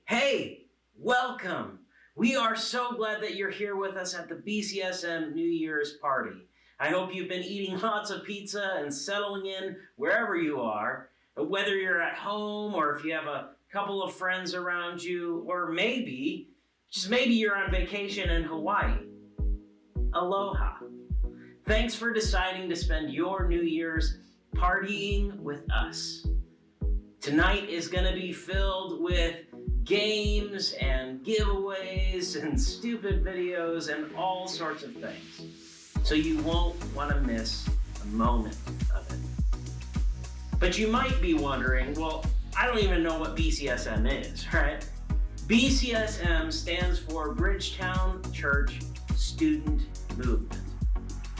Hey, welcome. We are so glad that you're here with us at the bcsm New Year's party. I hope you've been eating lots of pizza and settling in wherever you are, whether you're at home or if you have a couple of friends around you, or just maybe you're on vacation in Hawaii. Aloha. Thanks for deciding to spend your New Year's partying with us. Tonight is going to be filled with games and giveaways and stupid videos and all sorts of things. So you won't want to miss a moment of it. But you might be wondering, well, I don't even know what BCSM is, right? BCSM stands for Bridgetown Church Student Movement.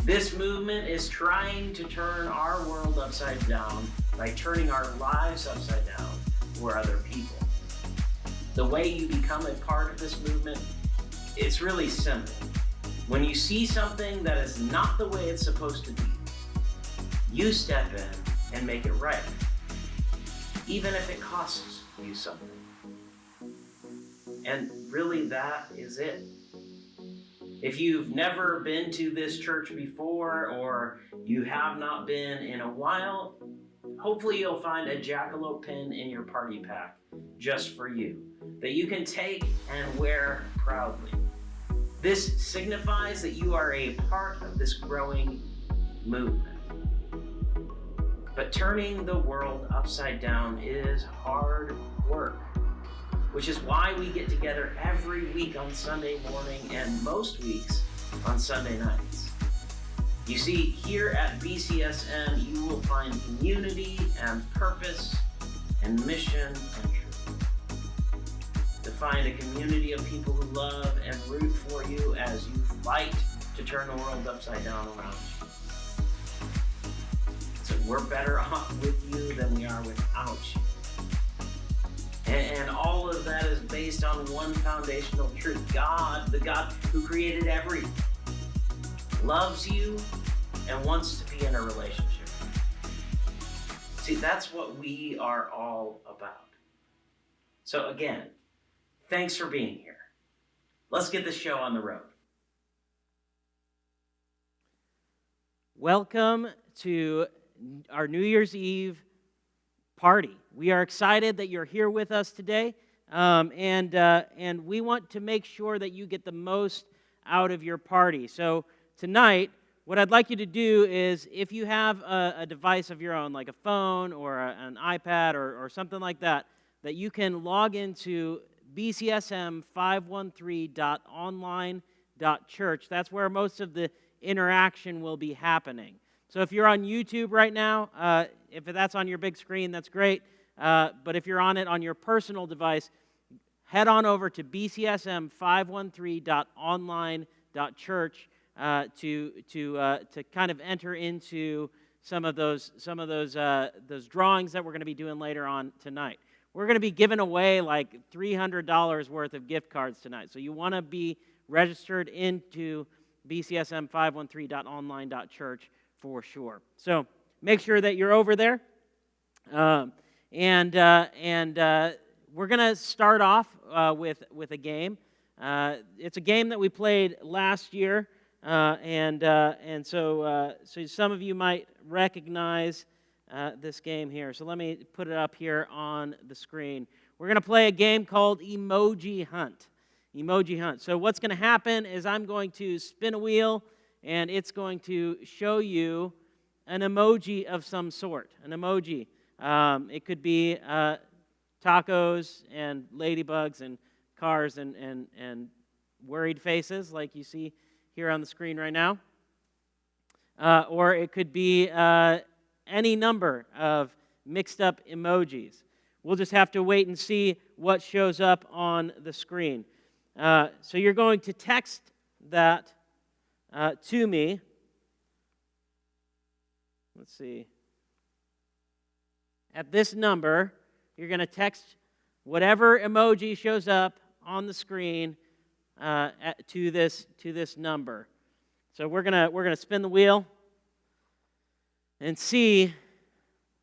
This movement is trying to turn our world upside down by turning our lives upside down for other people. The way you become a part of this movement, it's really simple. When you see something that is not the way it's supposed to be, you step in and make it right, even if it costs you something. And really, that is it. If you've never been to this church before, or you have not been in a while, hopefully you'll find a jackalope pin in your party pack just for you, that you can take and wear proudly. This signifies that you are a part of this growing movement. But turning the world upside down is hard work, which is why we get together every week on Sunday morning and most weeks on Sunday nights. You see, here at BCSM, you will find community and purpose and mission and truth. To find a community of people who love and root for you as you fight to turn the world upside down around you. So we're better off with you than we are without you. And all of that is based on one foundational truth. God, the God who created everything, loves you and wants to be in a relationship. See, that's what we are all about. So again, thanks for being here. Let's get this show on the road. Welcome to our New Year's Eve party. We are excited that you're here with us today, and we want to make sure that you get the most out of your party. So tonight, what I'd like you to do is, if you have a device of your own, like a phone or an iPad or something like that, that you can log into bcsm513.online.church. That's where most of the interaction will be happening. So if you're on YouTube right now, if that's on your big screen, that's great. But if you're on it on your personal device, head on over to bcsm513.online.church to kind of enter into some of those drawings that we're going to be doing later on tonight. We're going to be giving away like $300 worth of gift cards tonight. So you want to be registered into bcsm513.online.church for sure. So make sure that you're over there. We're going to start off with a game. It's a game that we played last year, so some of you might recognize this game here. So let me put it up here on the screen. We're going to play a game called Emoji Hunt. Emoji Hunt. So what's going to happen is I'm going to spin a wheel, and it's going to show you an emoji of some sort. An emoji. It could be tacos and ladybugs and cars and worried faces like you see here on the screen right now. Or it could be any number of mixed up emojis. We'll just have to wait and see what shows up on the screen. So you're going to text that to me. Let's see. At this number, you're going to text whatever emoji shows up on the screen to this number. So we're gonna spin the wheel and see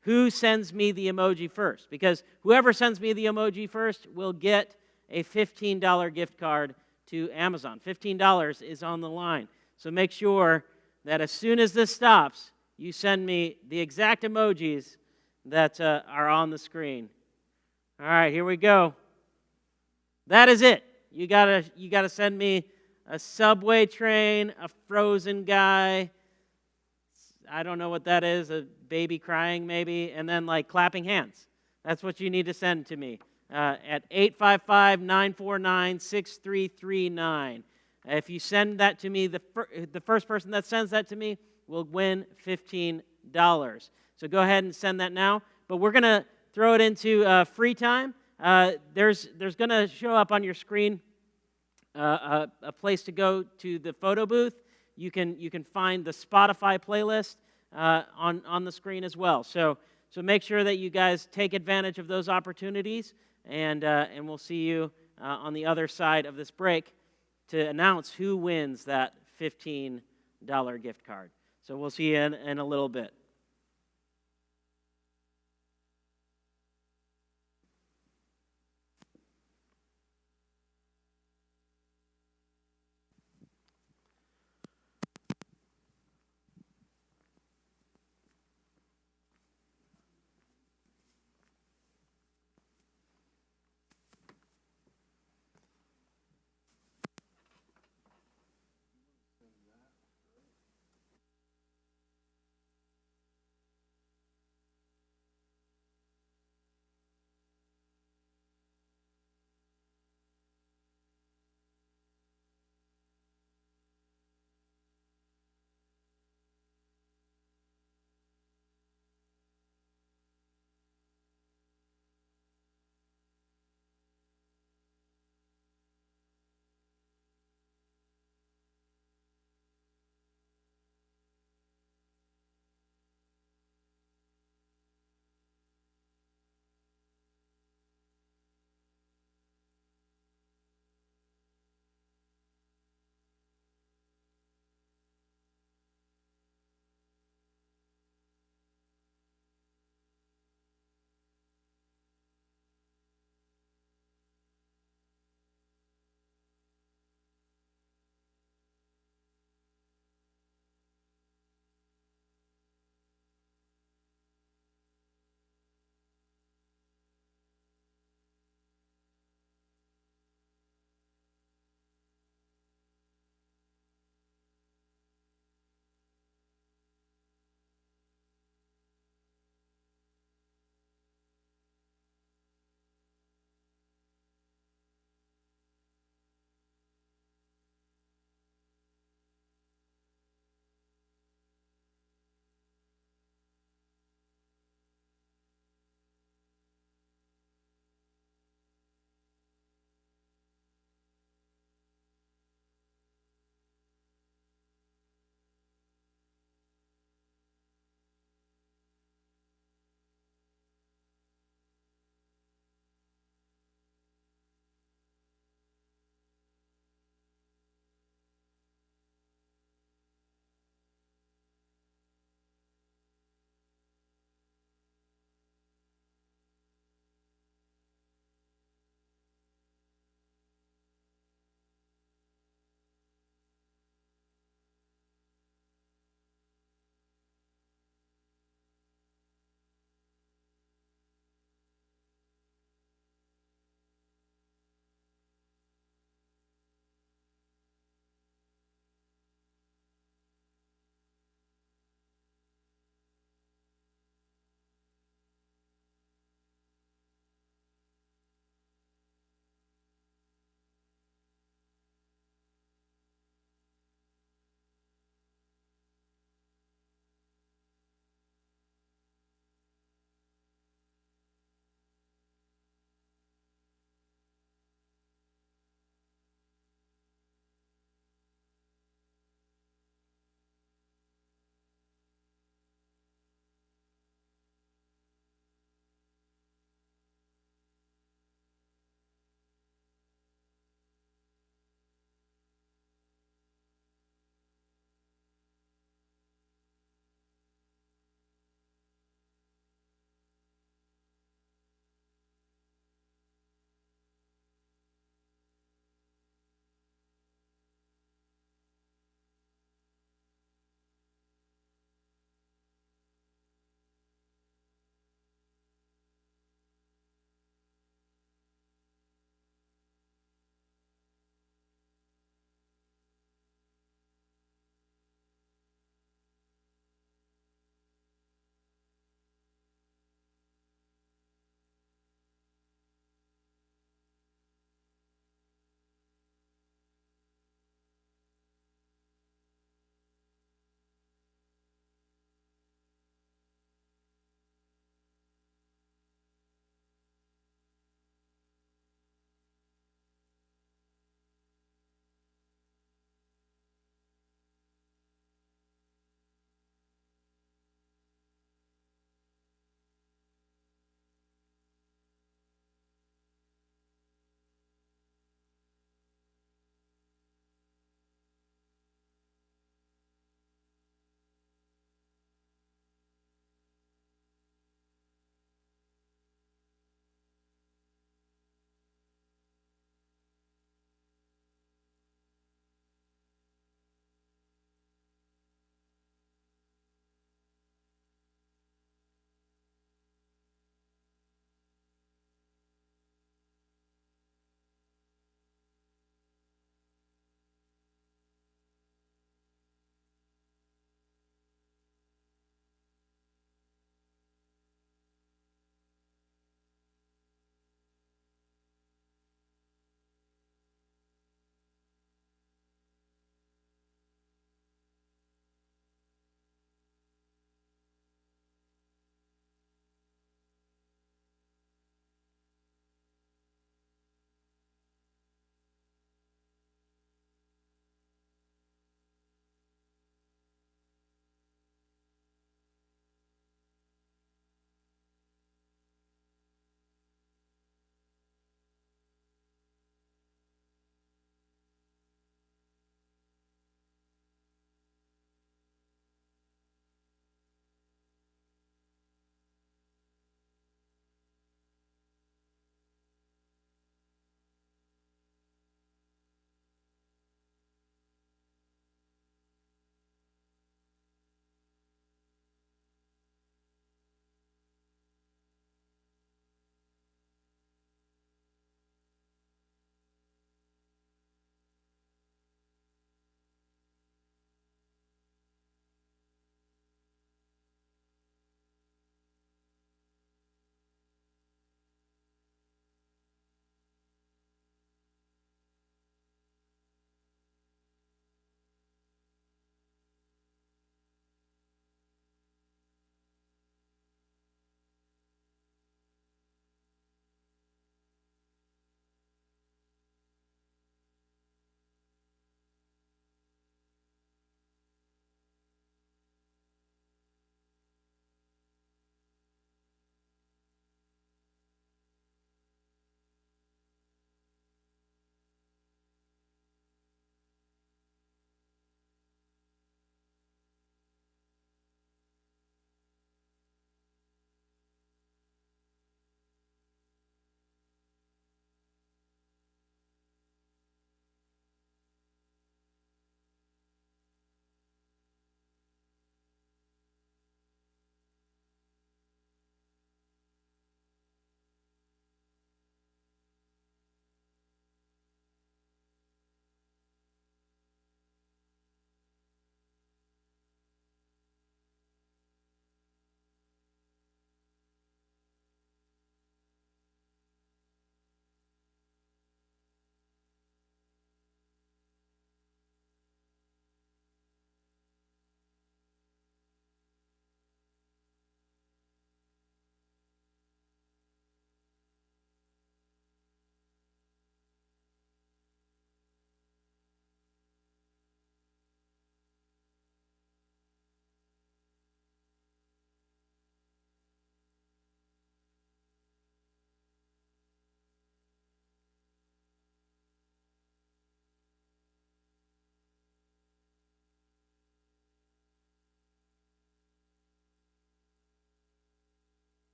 who sends me the emoji first, because whoever sends me the emoji first will get a $15 gift card to Amazon. $15 is on the line. So make sure that as soon as this stops, you send me the exact emojis that are on the screen. All right, here we go. That is it. You gotta send me a subway train, a frozen guy. I don't know what that is, a baby crying maybe, and then like clapping hands. That's what you need to send to me at 855-949-6339. If you send that to me, the first person that sends that to me will win $15. So go ahead and send that now. But we're going to throw it into free time. There's going to show up on your screen a place to go to the photo booth. You can find the Spotify playlist on the screen as well. So make sure that you guys take advantage of those opportunities, and we'll see you on the other side of this break to announce who wins that $15 gift card. So we'll see you in a little bit.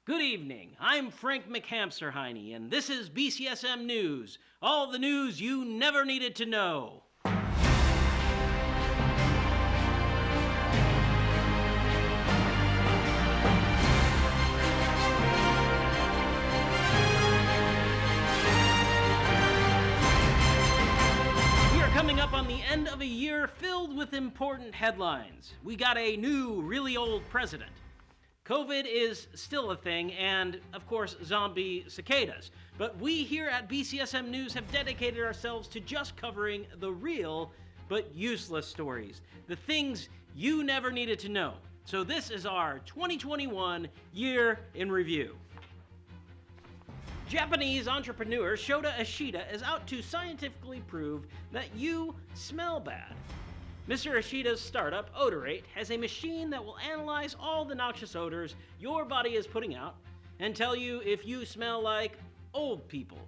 Good evening. I'm Frank McHamsterheine, and this is BCSM News, all the news you never needed to know. Coming up on the end of a year filled with important headlines. We got a new, really old president. COVID is still a thing, and of course, zombie cicadas. But we here at BCSM News have dedicated ourselves to just covering the real but useless stories, the things you never needed to know. So this is our 2021 year in review. Japanese entrepreneur Shota Ishida is out to scientifically prove that you smell bad. Mr. Ishida's startup, Odorate, has a machine that will analyze all the noxious odors your body is putting out and tell you if you smell like old people,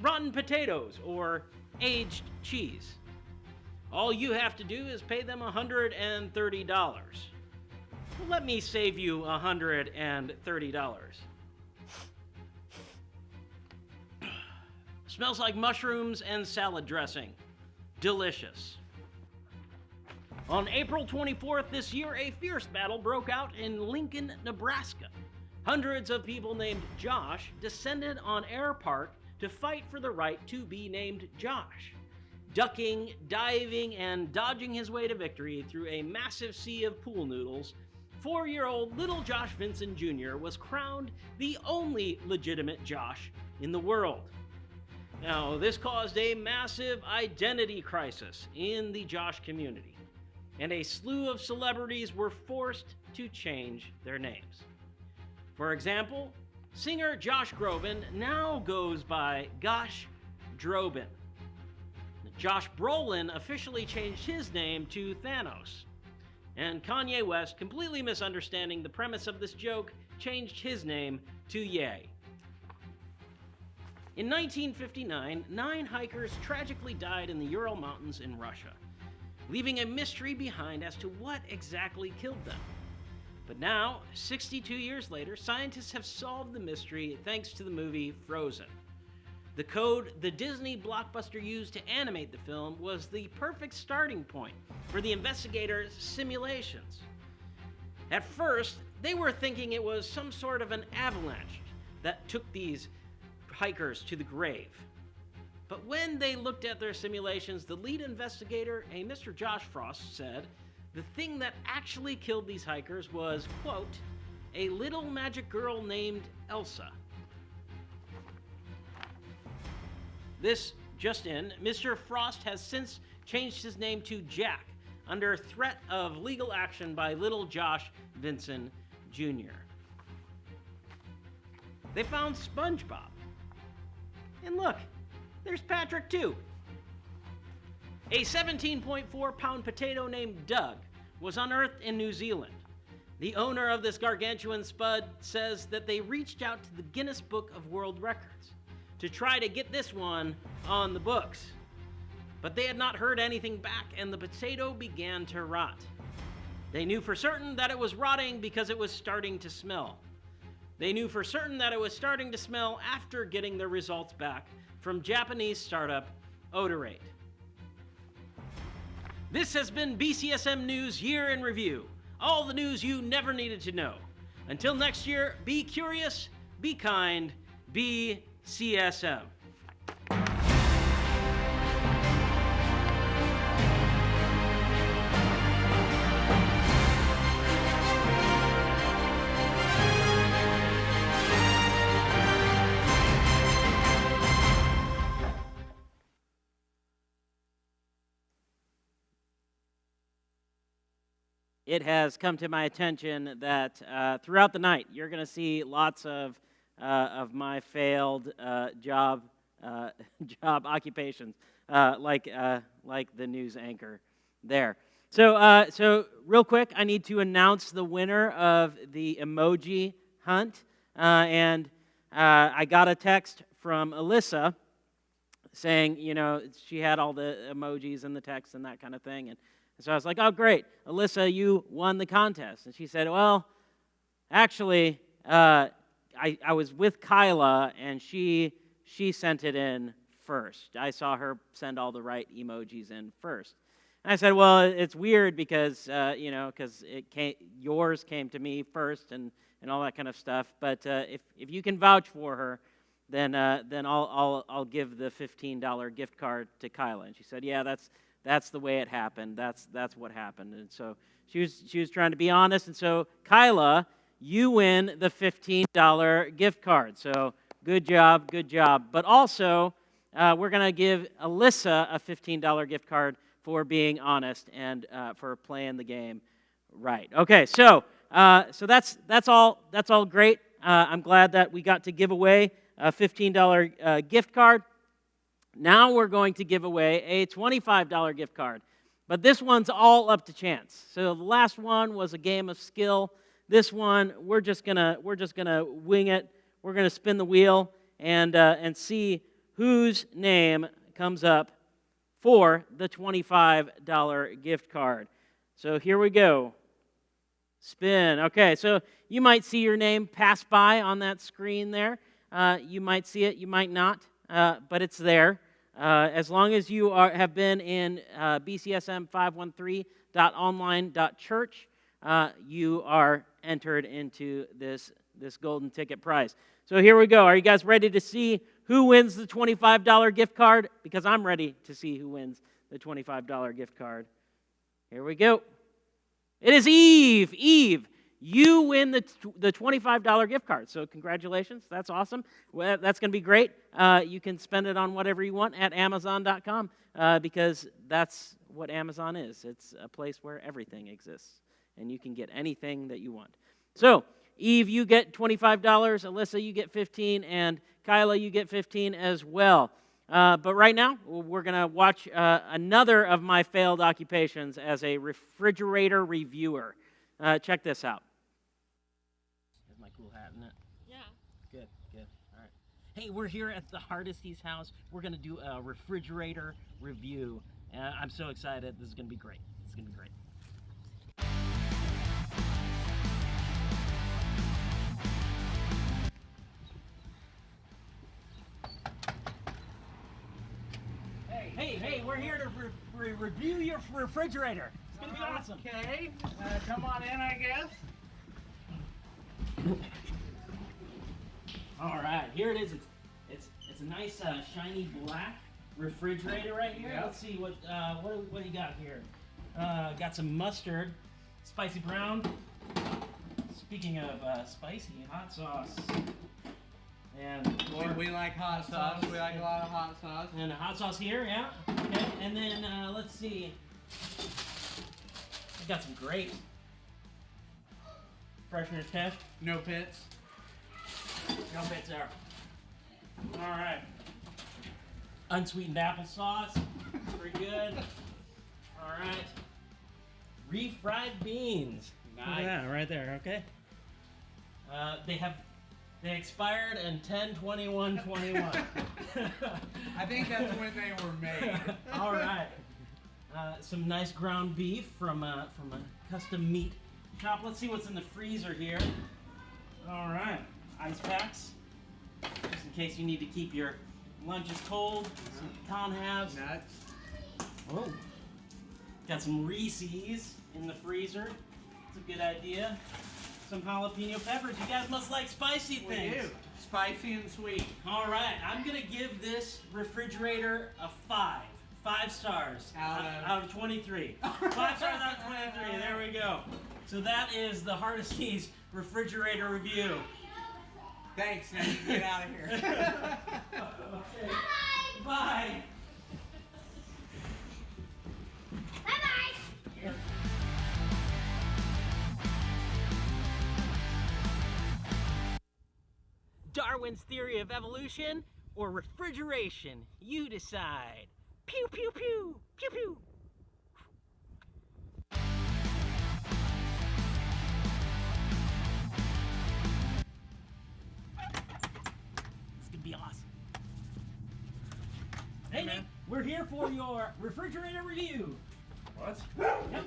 rotten potatoes, or aged cheese. All you have to do is pay them $130. Well, let me save you $130. Smells like mushrooms and salad dressing. Delicious. On April 24th this year, a fierce battle broke out in Lincoln, Nebraska. Hundreds of people named Josh descended on Air Park to fight for the right to be named Josh. Ducking, diving, and dodging his way to victory through a massive sea of pool noodles, 4-year-old little Josh Vincent Jr. was crowned the only legitimate Josh in the world. Now, this caused a massive identity crisis in the Josh community, and a slew of celebrities were forced to change their names. For example, singer Josh Groban now goes by Gosh Drobin. Josh Brolin officially changed his name to Thanos, and Kanye West, completely misunderstanding the premise of this joke, changed his name to Ye. In 1959, 9 hikers tragically died in the Ural Mountains in Russia, leaving a mystery behind as to what exactly killed them. But now, 62 years later, scientists have solved the mystery thanks to the movie Frozen. The code the Disney blockbuster used to animate the film was the perfect starting point for the investigators' simulations. At first, they were thinking it was some sort of an avalanche that took these hikers to the grave. But when they looked at their simulations, the lead investigator, a Mr. Josh Frost, said the thing that actually killed these hikers was, quote, a little magic girl named Elsa. This just in, Mr. Frost has since changed his name to Jack under threat of legal action by little Josh Vincent Jr. They found SpongeBob. And look, there's Patrick too. A 17.4-pound potato named Doug was unearthed in New Zealand. The owner of this gargantuan spud says that they reached out to the Guinness Book of World Records to try to get this one on the books. But they had not heard anything back, and the potato began to rot. They knew for certain that it was rotting because it was starting to smell. They knew for certain that it was starting to smell after getting their results back from Japanese startup Odorate. This has been BCSM News Year in Review. All the news you never needed to know. Until next year, be curious, be kind, be CSM. It has come to my attention that throughout the night, you're going to see lots of my failed job occupations, like the news anchor there. So real quick, I need to announce the winner of the emoji hunt, and I got a text from Alyssa saying, she had all the emojis and the text and that kind of thing, and so I was like, oh, great, Alyssa, you won the contest. And she said, well, actually, I I was with Kyla, and she sent it in first. I saw her send all the right emojis in first. And I said, well, it's weird because, because yours came to me first and all that kind of stuff. But if you can vouch for her, then I'll give the $15 gift card to Kyla. And she said, yeah, that's the way it happened. That's what happened. And so she was trying to be honest. And so Kyla, you win the $15 gift card. So good job. But also, we're going to give Alyssa a $15 gift card for being honest and for playing the game right. Okay, so that's all great. I'm glad that we got to give away a $15 gift card. Now we're going to give away a $25 gift card. But this one's all up to chance. So the last one was a game of skill. This one, we're just gonna wing it. We're gonna spin the wheel and see whose name comes up for the $25 gift card. So here we go. Spin. Okay, so you might see your name pass by on that screen there. You might see it, you might not, but it's there. As long as you have been in bcsm 513.online.church, you are entered into this golden ticket prize. So here we go. Are you guys ready to see who wins the $25 gift card? Because I'm ready to see who wins the $25 gift card. Here we go. It is Eve. Eve, you win the $25 gift card. So congratulations. That's awesome. Well, that's going to be great. You can spend it on whatever you want at Amazon.com because that's what Amazon is. It's a place where everything exists, and you can get anything that you want. So, Eve, you get $25. Alyssa, you get $15, and Kyla, you get $15 as well. But right now, we're going to watch another of my failed occupations as a refrigerator reviewer. Check this out. Is my cool hat in it? Yeah. Good. All right. Hey, we're here at the Hardesty's house. We're going to do a refrigerator review. I'm so excited. This is going to be great. Hey, we're here to review your refrigerator. It's going to be awesome. Okay, come on in, I guess. All right, here it is. It's a nice shiny black refrigerator right here. Yep. Let's see what do you got here. Got some mustard, spicy brown. Speaking of spicy, hot sauce. And We like hot sauce. We like a lot of hot sauce. And a hot sauce here, yeah. Okay, and then let's see. I got some grapes. Freshener test. No pits. No bits there. All right. Unsweetened applesauce. Pretty good. All right. Refried beans. Nice. Look at that right there, okay? They expired in 10/21/21. I think that's when they were made. All right. Some nice ground beef from a custom meat shop. Let's see what's in the freezer here. All right. Ice packs, just in case you need to keep your lunches cold. Some pecan halves. Nuts. Oh. Got some Reese's in the freezer. It's a good idea. Some jalapeno peppers. You guys must like spicy things. We do. Spicy and sweet. All right, I'm gonna give this refrigerator a 5. 5 stars out of 23. 5 stars out of 23. There we go. So that is the Hardesty's refrigerator review. Thanks, now you can get out of here. Okay. Bye. Bye-bye. Darwin's theory of evolution or refrigeration? You decide. Pew, pew, pew. Pew, pew. This could be awesome. Hey, Nick, we're here for your refrigerator review. What? Yep.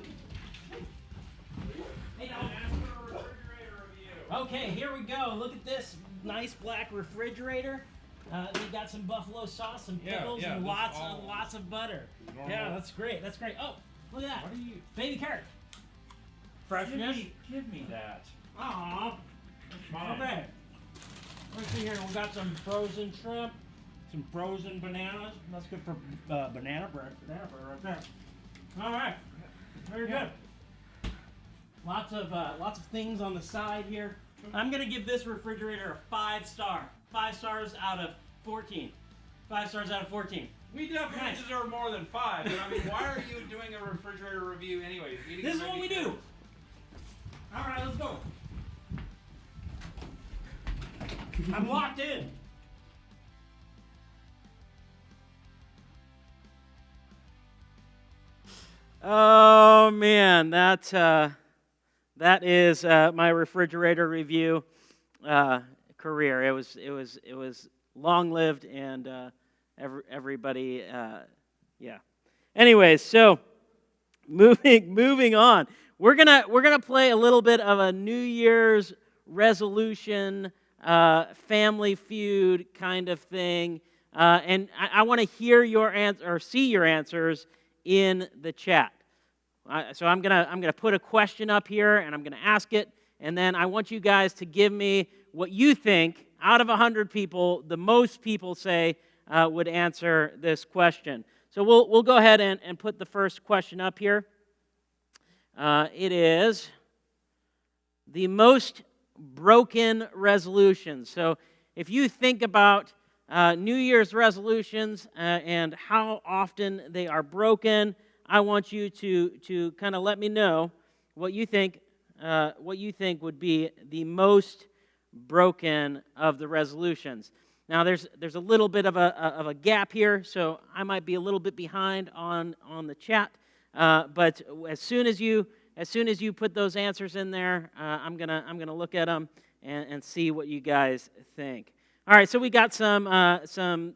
Hey, now. Okay, here we go. Look at this nice black refrigerator. We got some buffalo sauce, some pickles, and lots of butter. Normal. Yeah, that's great. That's great. Oh, look at that. What are you? Baby carrot. Freshness. Give me that. Aw. Mine. Okay. Let's see here. We got some frozen shrimp, some frozen bananas. That's good for banana bread. Banana bread right there. All right. Very good. Lots of things on the side here. I'm gonna give this refrigerator a 5-star. 5 stars out of 14. 5 stars out of 14. We definitely deserve more than 5. But I mean, why are you doing a refrigerator review anyways? This is what we do. All right, let's go. I'm locked in. Oh man, that is my refrigerator review career. It was long lived, and everybody, yeah. Anyways, so moving on, we're gonna play a little bit of a New Year's resolution, family feud kind of thing, and I want to hear your answer or see your answers in the chat. So I'm gonna put a question up here, and I'm gonna ask it, and then I want you guys to give me what you think out of 100 people, the most people say would answer this question. So we'll go ahead and put the first question up here. It is the most broken resolutions. So if you think about New Year's resolutions and how often they are broken, I want you to kind of let me know what you think would be the most broken of the resolutions. Now there's a little bit of a gap here, so I might be a little bit behind on the chat. But as soon as you put those answers in there, I'm gonna look at them and see what you guys think. All right, so we got some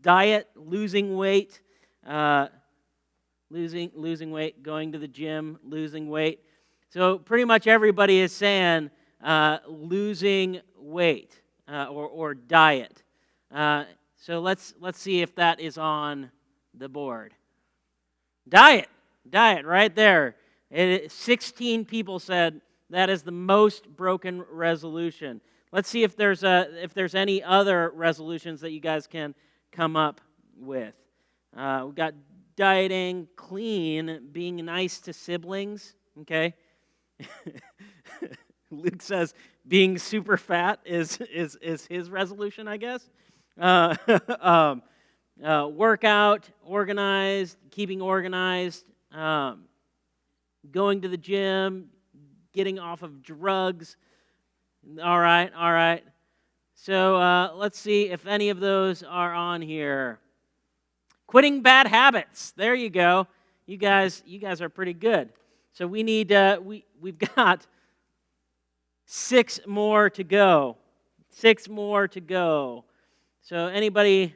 diet, losing weight, losing weight, going to the gym, losing weight. So pretty much everybody is saying losing weight or diet. So let's see if that is on the board. Diet right there. 16 people said that is the most broken resolution. Let's see if there's any other resolutions that you guys can come up with. We got dieting, clean, being nice to siblings. Okay. Luke says being super fat is his resolution, I guess. Workout, organized, keeping organized, going to the gym, getting off of drugs. All right. So let's see if any of those are on here. Quitting bad habits. There you go. You guys are pretty good. So we need we've got 6 more to go. 6 more to go. So anybody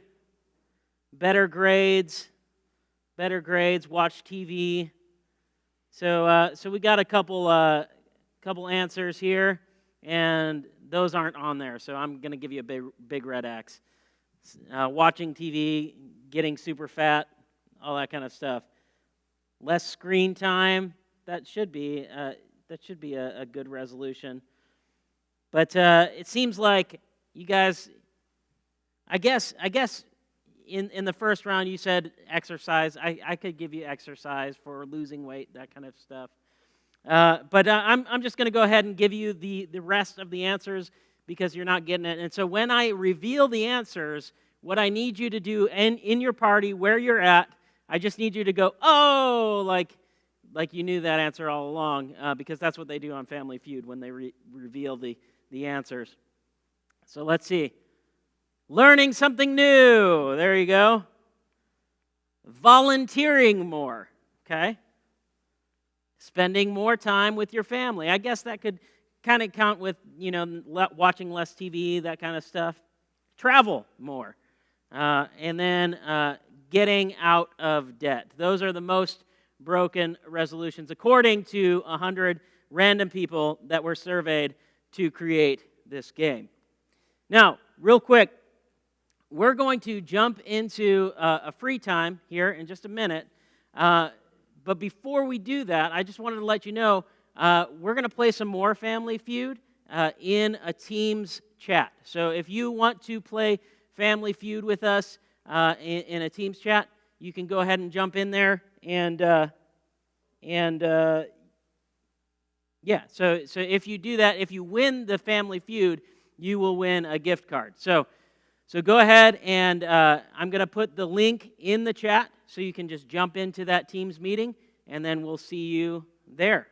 better grades, watch TV. So we got a couple answers here, and those aren't on there. So I'm going to give you a big red X. Watching TV, getting super fat, all that kind of stuff. Less screen time. That should be a good resolution. But it seems like you guys, I guess in the first round you said exercise. I could give you exercise for losing weight, that kind of stuff. But I'm just going to go ahead and give you the rest of the answers because you're not getting it. And so when I reveal the answers, what I need you to do in your party, where you're at, I just need you to go, oh, like you knew that answer all along, because that's what they do on Family Feud when they reveal the answers. So let's see. Learning something new. There you go. Volunteering more. Okay. Spending more time with your family. I guess that could kind of count with, watching less TV, that kind of stuff. Travel more. And then getting out of debt. Those are the most broken resolutions, according to 100 random people that were surveyed to create this game. Now, real quick, we're going to jump into a free time here in just a minute. But before we do that, I just wanted to let you know we're going to play some more Family Feud in a Teams chat. So if you want to play Family Feud with us in a Teams chat, you can go ahead and jump in there yeah. So if you do that, if you win the Family Feud, you will win a gift card. So go ahead and I'm going to put the link in the chat so you can just jump into that Teams meeting, and then we'll see you there.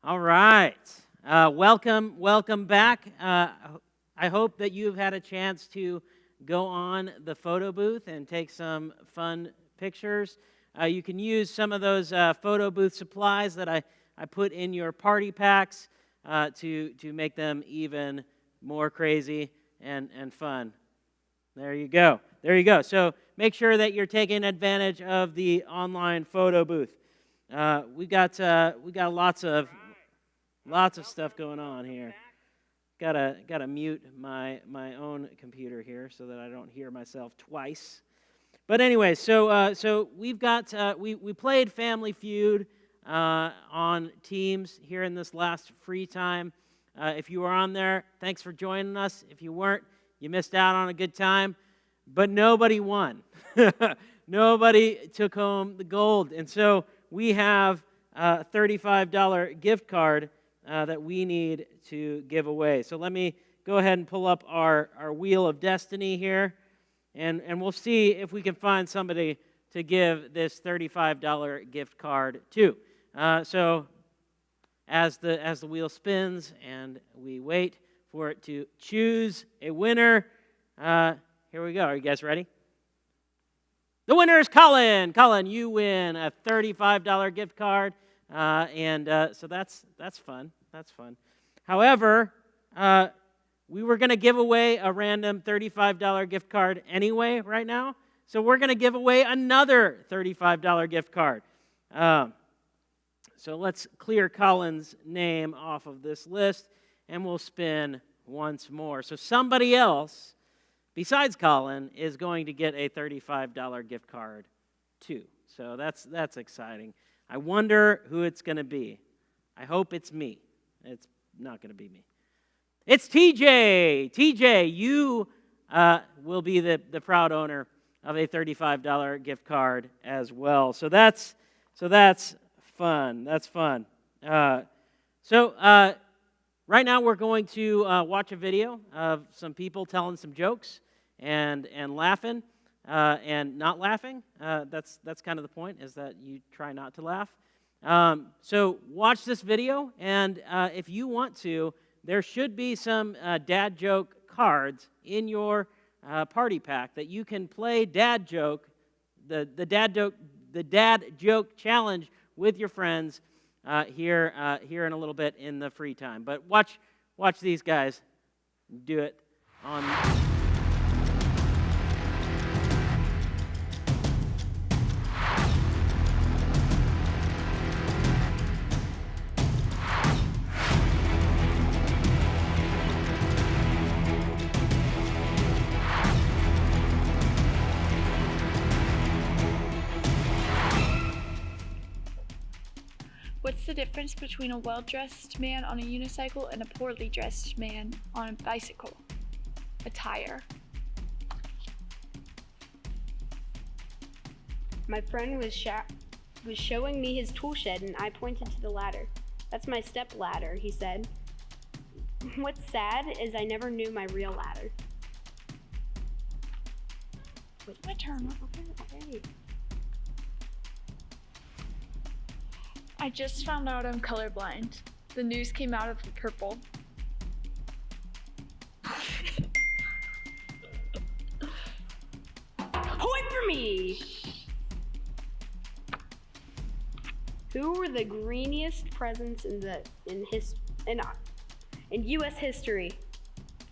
All right. Welcome back. I hope that you've had a chance to go on the photo booth and take some fun pictures. You can use some of those photo booth supplies that I put in your party packs to make them even more crazy and fun. There you go. There you go. So make sure that you're taking advantage of the online photo booth. We got lots of stuff going on here. Gotta mute my own computer here so that I don't hear myself twice. But anyway, so we've got we played Family Feud on Teams here in this last free time. If you were on there, thanks for joining us. If you weren't, you missed out on a good time. But nobody won. Nobody took home the gold, and so we have a $35 gift card that we need to give away. So let me go ahead and pull up our Wheel of Destiny here, and we'll see if we can find somebody to give this $35 gift card to. So as the wheel spins and we wait for it to choose a winner, here we go. Are you guys ready? The winner is Colin. Colin, you win a $35 gift card. So that's fun. That's fun. However, we were going to give away a random $35 gift card anyway right now. So we're going to give away another $35 gift card. So let's clear Colin's name off of this list, and we'll spin once more. So somebody else besides Colin is going to get a $35 gift card too. So that's exciting. I wonder who it's going to be. I hope it's me. It's not going to be me. It's TJ. TJ, you will be the proud owner of a $35 gift card as well. So that's fun. That's fun. Right now we're going to watch a video of some people telling some jokes and laughing and not laughing. That's kind of the point, is that you try not to laugh. So watch this video, and if you want to, there should be some dad joke cards in your party pack that you can play dad joke, the dad joke challenge with your friends here in a little bit in the free time. But watch these guys do it on. What's the difference between a well-dressed man on a unicycle and a poorly dressed man on a bicycle? A tire. My friend was showing me his tool shed, and I pointed to the ladder. That's my step ladder, he said. What's sad is I never knew my real ladder. Wait, my turn. Okay. I just found out I'm colorblind. The news came out of the purple. Point for me! Who were the greeniest presidents in U.S. history?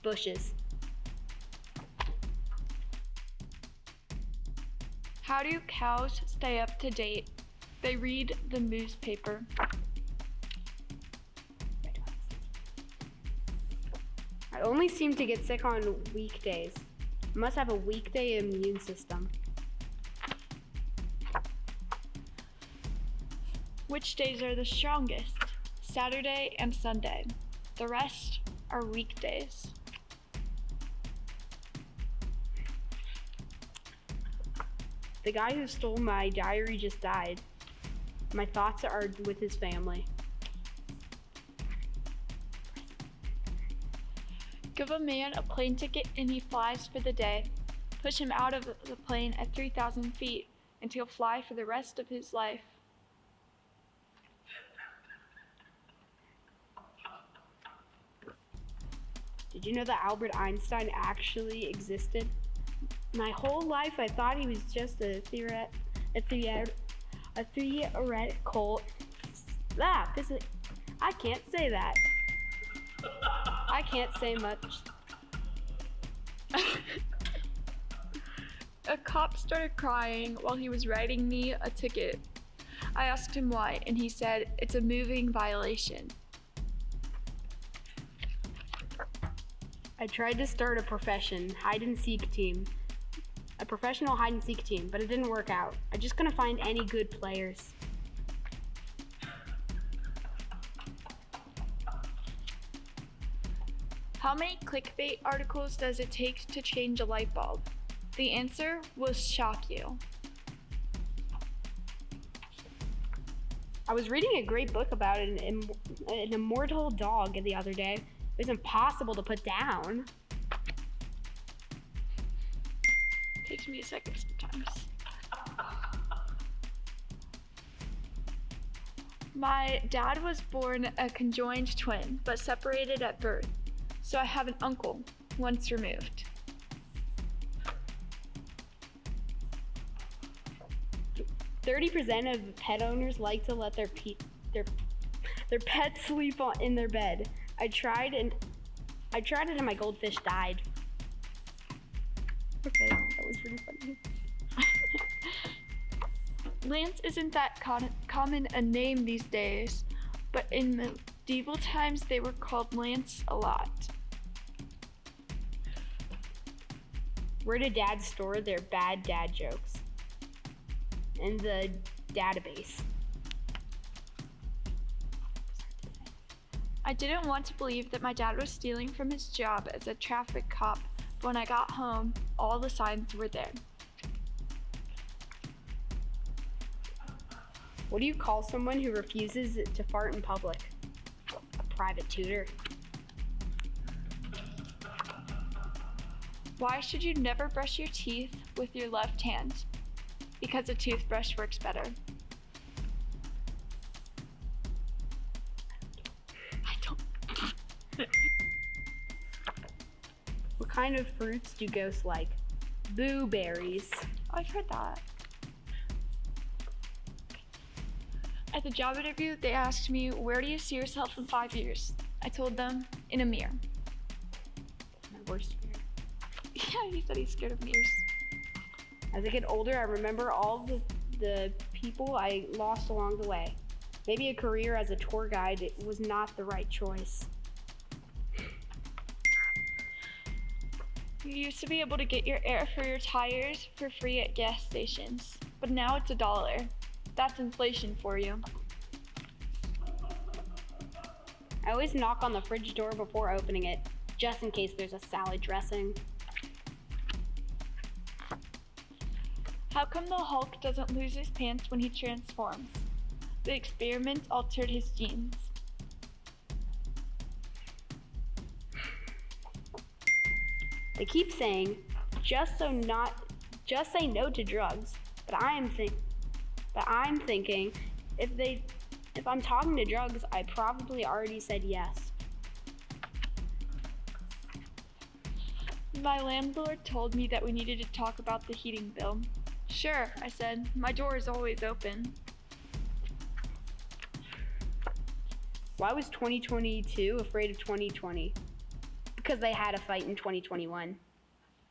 Bushes. How do cows stay up to date? They read the newspaper. I only seem to get sick on weekdays. I must have a weekday immune system. Which days are the strongest? Saturday and Sunday. The rest are weekdays. The guy who stole my diary just died. My thoughts are with his family. Give a man a plane ticket and he flies for the day. Push him out of the plane at 3,000 feet and he'll fly for the rest of his life. Did you know that Albert Einstein actually existed? My whole life I thought he was just a theoretical I can't say that. I can't say much. A cop started crying while he was writing me a ticket. I asked him why, and he said, "It's a moving violation." I tried to start a professional hide and seek team, but it didn't work out. I just couldn't find any good players. How many clickbait articles does it take to change a light bulb? The answer will shock you. I was reading a great book about an immortal dog the other day. It was impossible to put down. Takes me a second sometimes. My dad was born a conjoined twin, but separated at birth. So I have an uncle, once removed. 30% of pet owners like to let their pets sleep in their bed. I tried it and my goldfish died. Okay, that was pretty funny. Lance isn't that common a name these days, but in medieval times they were called Lance a lot. Where did dads store their bad dad jokes? In the database. I didn't want to believe that my dad was stealing from his job as a traffic cop, but when I got home, all the signs were there. What do you call someone who refuses to fart in public? A private tutor. Why should you never brush your teeth with your left hand? Because a toothbrush works better. I don't. What kind of fruits do ghosts like? Blueberries. I've heard that. At the job interview, they asked me, "Where do you see yourself in 5 years?" I told them, "In a mirror." My worst fear. Yeah, he said he's scared of mirrors. As I get older, I remember all the people I lost along the way. Maybe a career as a tour guide was not the right choice. You used to be able to get your air for your tires for free at gas stations, but now it's $1. That's inflation for you. I always knock on the fridge door before opening it, just in case there's a salad dressing. How come the Hulk doesn't lose his pants when he transforms? The experiment altered his genes. They keep saying, just say no to drugs, but I'm thinking, if I'm talking to drugs, I probably already said yes. My landlord told me that we needed to talk about the heating bill. Sure, I said. My door is always open. Why was 2022 afraid of 2020? Because they had a fight in 2021.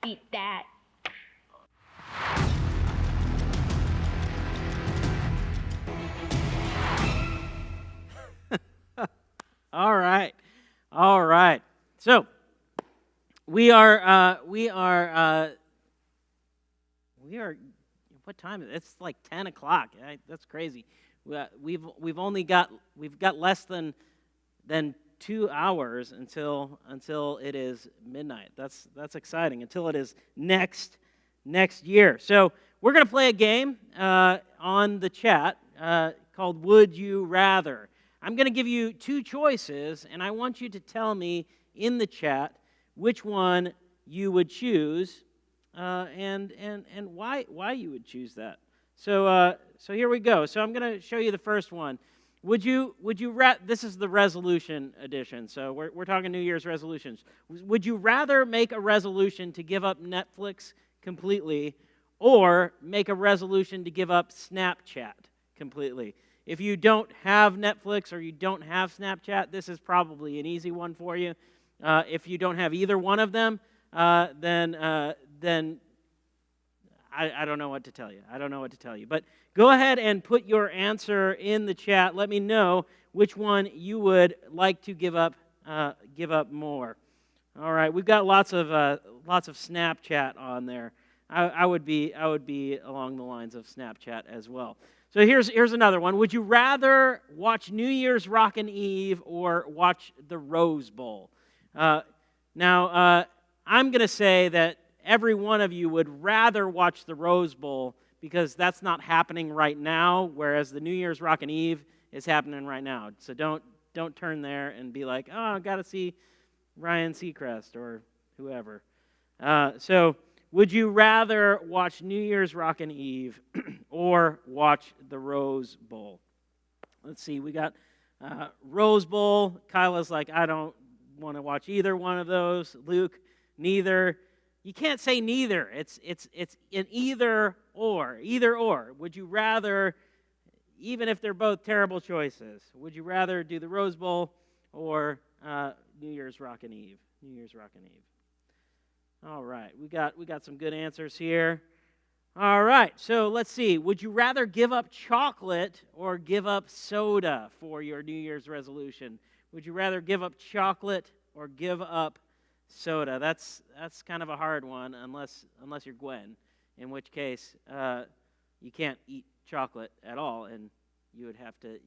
Beat that. All right. So we are. What time is it? It's like 10 o'clock. That's crazy. We've got less than 2 hours until it is midnight. That's exciting. Until it is next year. So we're gonna play a game on the chat called Would You Rather. I'm gonna give you 2 choices, and I want you to tell me in the chat which one you would choose. And why you would choose that. So here we go. So I'm going to show you the first one. This is the resolution edition, so we're talking New Year's resolutions. Would you rather make a resolution to give up Netflix completely, or make a resolution to give up Snapchat completely? If you don't have Netflix or you don't have Snapchat, this is probably an easy one for you. If you don't have either one of them, then I don't know what to tell you. I don't know what to tell you. But go ahead and put your answer in the chat. Let me know which one you would like to give up more. All right, we've got lots of Snapchat on there. I would be along the lines of Snapchat as well. So here's another one. Would you rather watch New Year's Rockin' Eve or watch the Rose Bowl? Now, I'm going to say that every one of you would rather watch the Rose Bowl because that's not happening right now, whereas the New Year's Rockin' Eve is happening right now. So don't turn there and be like, oh, I've got to see Ryan Seacrest or whoever. So would you rather watch New Year's Rockin' Eve or watch the Rose Bowl? Let's see, we got Rose Bowl. Kyla's like, I don't want to watch either one of those. Luke, neither. You can't say neither. It's an either or. Either or. Would you rather, even if they're both terrible choices, would you rather do the Rose Bowl or New Year's Rockin' Eve? New Year's Rockin' Eve. All right, we got some good answers here. All right, so let's see. Would you rather give up chocolate or give up soda for your New Year's resolution? Would you rather give up chocolate or give up soda? That's kind of a hard one, unless you're Gwen, in which case you can't eat chocolate at all, and you'd have to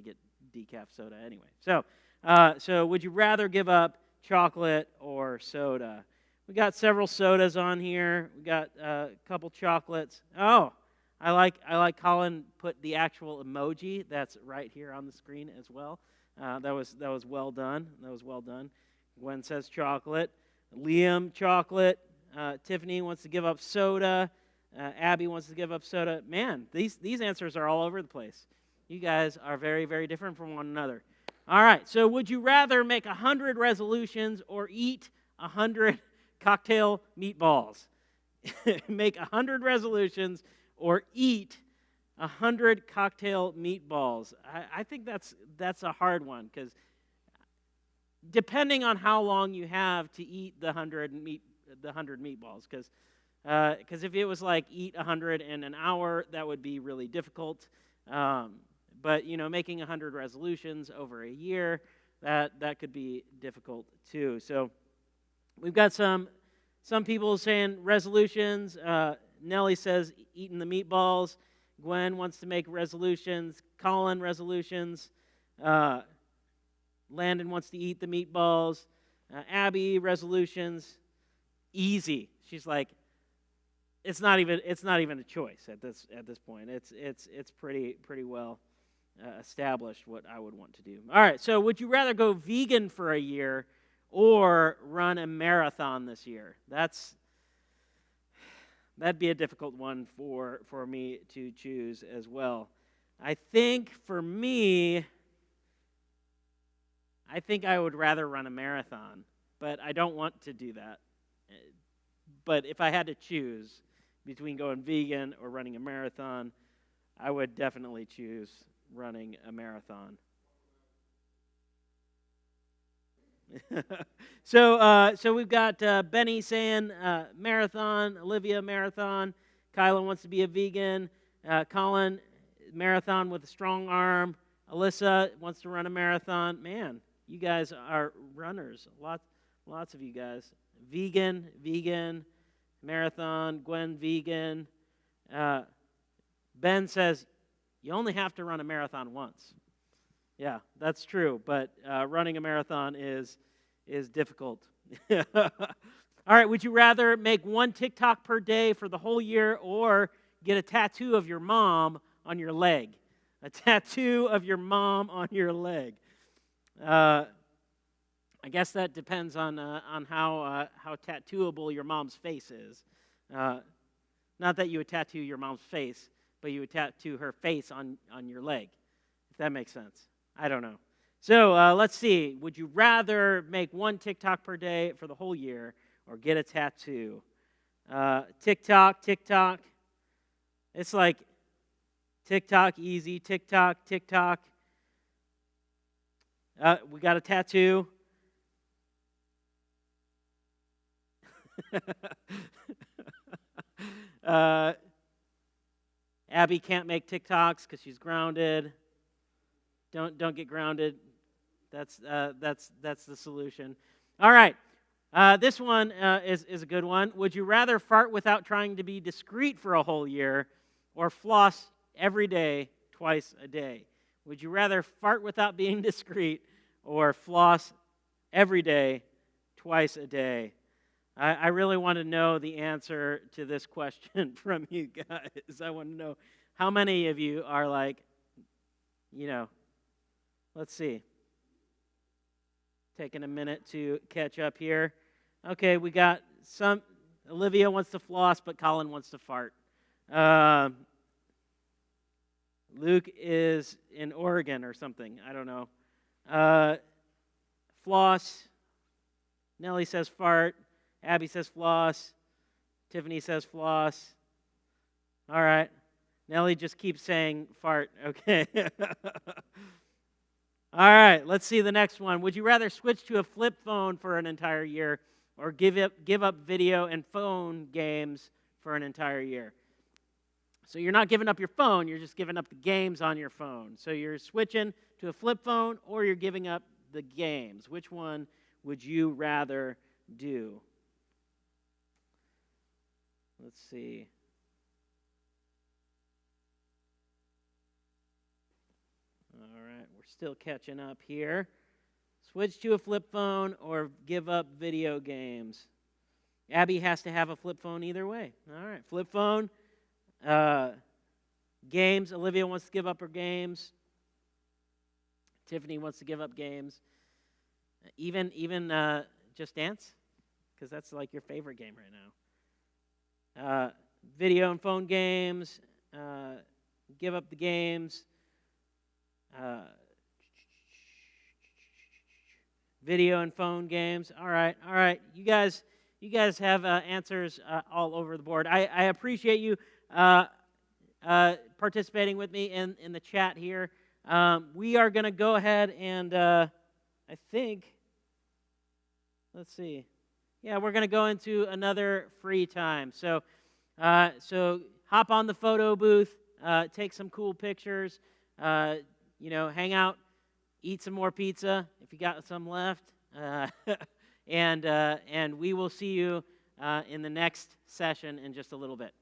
get decaf soda anyway. So would you rather give up chocolate or soda? We got several sodas on here. We got a couple chocolates. Oh, I like Colin put the actual emoji that's right here on the screen as well. That was well done. That was well done. Gwen says chocolate. Liam, chocolate. Tiffany wants to give up soda. Abby wants to give up soda. Man, these answers are all over the place. You guys are very, very different from one another. All right, so would you rather make 100 resolutions or eat 100 cocktail meatballs? Make 100 resolutions or eat 100 cocktail meatballs. I think that's a hard one, because depending on how long you have to eat the 100 meatballs, because if it was like eat 100 in an hour, that would be really difficult. But making 100 resolutions over a year, that could be difficult too. So we've got some people saying resolutions. Nellie says eating the meatballs. Gwen wants to make resolutions. Colin, resolutions. Landon wants to eat the meatballs. Abby, resolutions. Easy. She's like, it's not even a choice at this point. It's pretty well established what I would want to do. All right. So would you rather go vegan for a year or run a marathon this year? That'd be a difficult one for me to choose as well. I think for me, I would rather run a marathon, but I don't want to do that. But if I had to choose between going vegan or running a marathon, I would definitely choose running a marathon. So we've got Benny saying marathon, Olivia marathon, Kyla wants to be a vegan, Colin marathon with a strong arm, Alyssa wants to run a marathon. Man, you guys are runners. Lots of you guys. Vegan, marathon, Gwen vegan. Ben says you only have to run a marathon once. Yeah, that's true, but running a marathon is difficult. All right, would you rather make one TikTok per day for the whole year or get a tattoo of your mom on your leg? A tattoo of your mom on your leg. I guess that depends on how tattooable your mom's face is. Not that you would tattoo your mom's face, but you would tattoo her face on your leg. that makes sense. I don't know. So let's see. Would you rather make one TikTok per day for the whole year or get a tattoo? TikTok. It's like TikTok easy, TikTok. We got a tattoo. Abby can't make TikToks because she's grounded. Don't get grounded. That's the solution. All right. This one is a good one. Would you rather fart without trying to be discreet for a whole year or floss every day, twice a day? Would you rather fart without being discreet or floss every day, twice a day? I really want to know the answer to this question from you guys. I want to know how many of you are like, let's see. Taking a minute to catch up here. Okay, we got some. Olivia wants to floss, but Colin wants to fart. Luke is in Oregon or something. I don't know. Floss. Nellie says fart. Abby says floss. Tiffany says floss. All right. Nellie just keeps saying fart. Okay. All right, let's see the next one. Would you rather switch to a flip phone for an entire year or give up video and phone games for an entire year? So you're not giving up your phone, you're just giving up the games on your phone. So you're switching to a flip phone or you're giving up the games. Which one would you rather do? Let's see. All right, we're still catching up here. Switch to a flip phone or give up video games. Abby has to have a flip phone either way. All right, flip phone. Games. Olivia wants to give up her games. Tiffany wants to give up games. Even Just Dance, because that's like your favorite game right now. Video and phone games. Give up the games. Video and phone games. All right. You guys have answers all over the board. I appreciate you participating with me in the chat here. We are going to go ahead and I think, let's see. Yeah, we're going to go into another free time. So hop on the photo booth, take some cool pictures. Hang out, eat some more pizza if you got some left, and we will see you in the next session in just a little bit.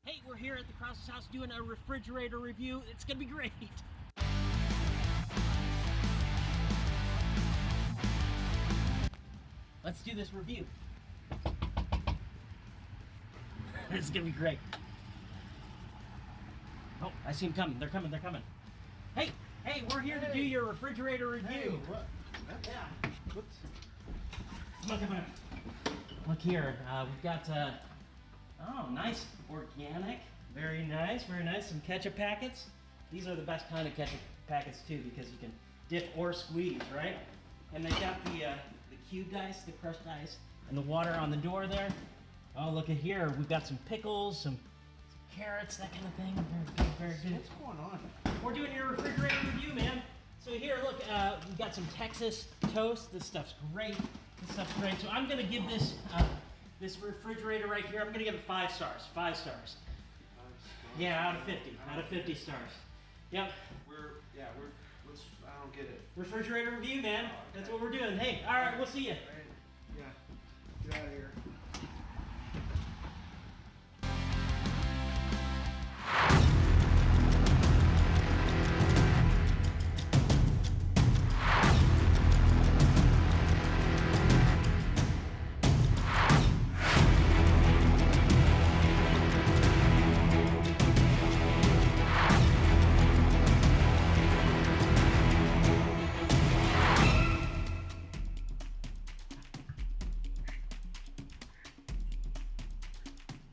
Hey, we're here at the Cross's house doing a refrigerator review. It's gonna be great. Let's do this review. This is gonna be great. Oh, I see them coming. They're coming. They're coming. Hey, we're here to do your refrigerator review. Hey, what? Yeah. What's... Come on. Look here. We've got. Oh, nice organic. Very nice. Very nice. Some ketchup packets. These are the best kind of ketchup packets too, because you can dip or squeeze, right? And they got the cubed ice, the crushed ice, and the water on the door there. Oh, look at here. We've got some pickles, some carrots, that kind of thing. Very good. What's going on? We're doing your refrigerator review, man. So here, look, we've got some Texas toast. This stuff's great. So I'm gonna give this this refrigerator right here, I'm gonna give it 5 stars. 5 stars. Yeah, out of 50. Out of 50 stars. Yep. I don't get it. Refrigerator review, man. That's what we're doing. Hey, all right, we'll see you. Yeah. Get out of here.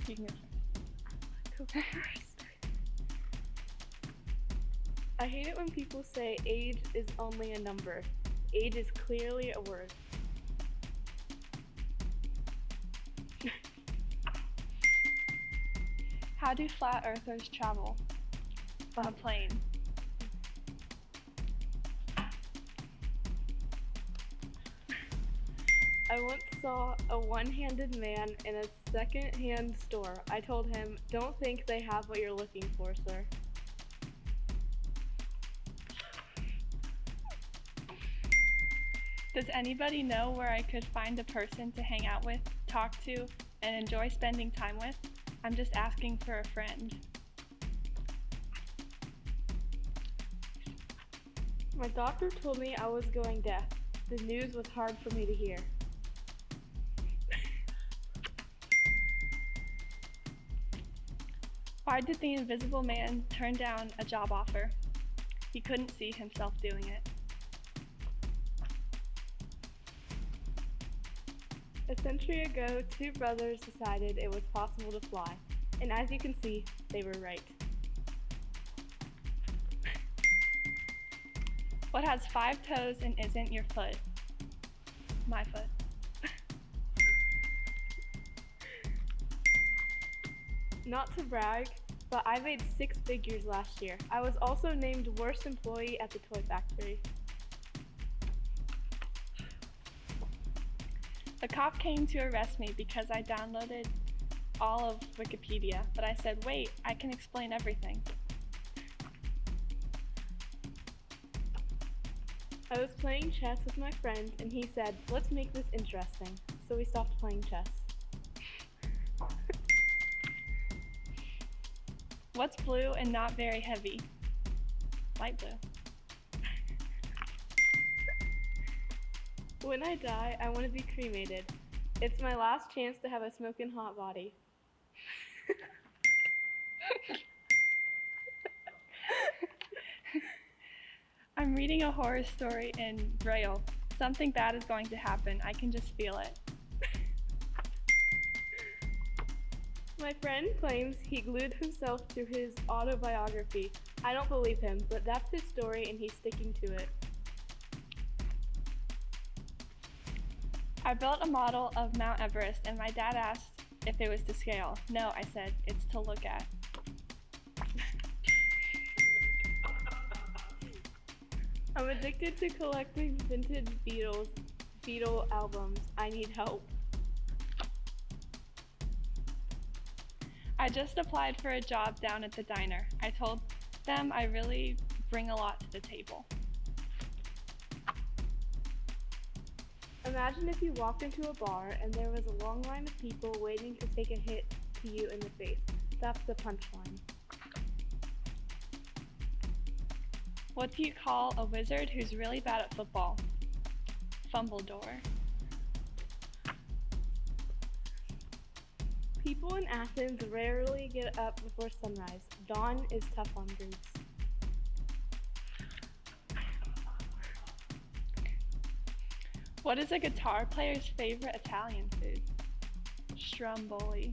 You can go first. I hate it when people say age is only a number. Age is clearly a word. How do flat earthers travel? On a plane. I once saw a one-handed man in a second-hand store. I told him, "Don't think they have what you're looking for, sir." Does anybody know where I could find a person to hang out with, talk to, and enjoy spending time with? I'm just asking for a friend. My doctor told me I was going deaf. The news was hard for me to hear. Why did the Invisible Man turn down a job offer? He couldn't see himself doing it. A century ago, 2 brothers decided it was possible to fly, and as you can see, they were right. What has 5 toes and isn't your foot? My foot. Not to brag, but I made 6 figures last year. I was also named worst employee at the toy factory. The cop came to arrest me because I downloaded all of Wikipedia, but I said, wait, I can explain everything. I was playing chess with my friend and he said, let's make this interesting. So we stopped playing chess. What's blue and not very heavy? Light blue. When I die, I want to be cremated. It's my last chance to have a smoking hot body. I'm reading a horror story in Braille. Something bad is going to happen. I can just feel it. My friend claims he glued himself to his autobiography. I don't believe him, but that's his story and he's sticking to it. I built a model of Mount Everest and my dad asked if it was to scale. No, I said, it's to look at. I'm addicted to collecting vintage Beatle albums. I need help. I just applied for a job down at the diner. I told them I really bring a lot to the table. Imagine if you walked into a bar and there was a long line of people waiting to take a hit to you in the face. That's the punchline. What do you call a wizard who's really bad at football? Fumbledore. People in Athens rarely get up before sunrise. Dawn is tough on Greeks. What is a guitar player's favorite Italian food? Stromboli.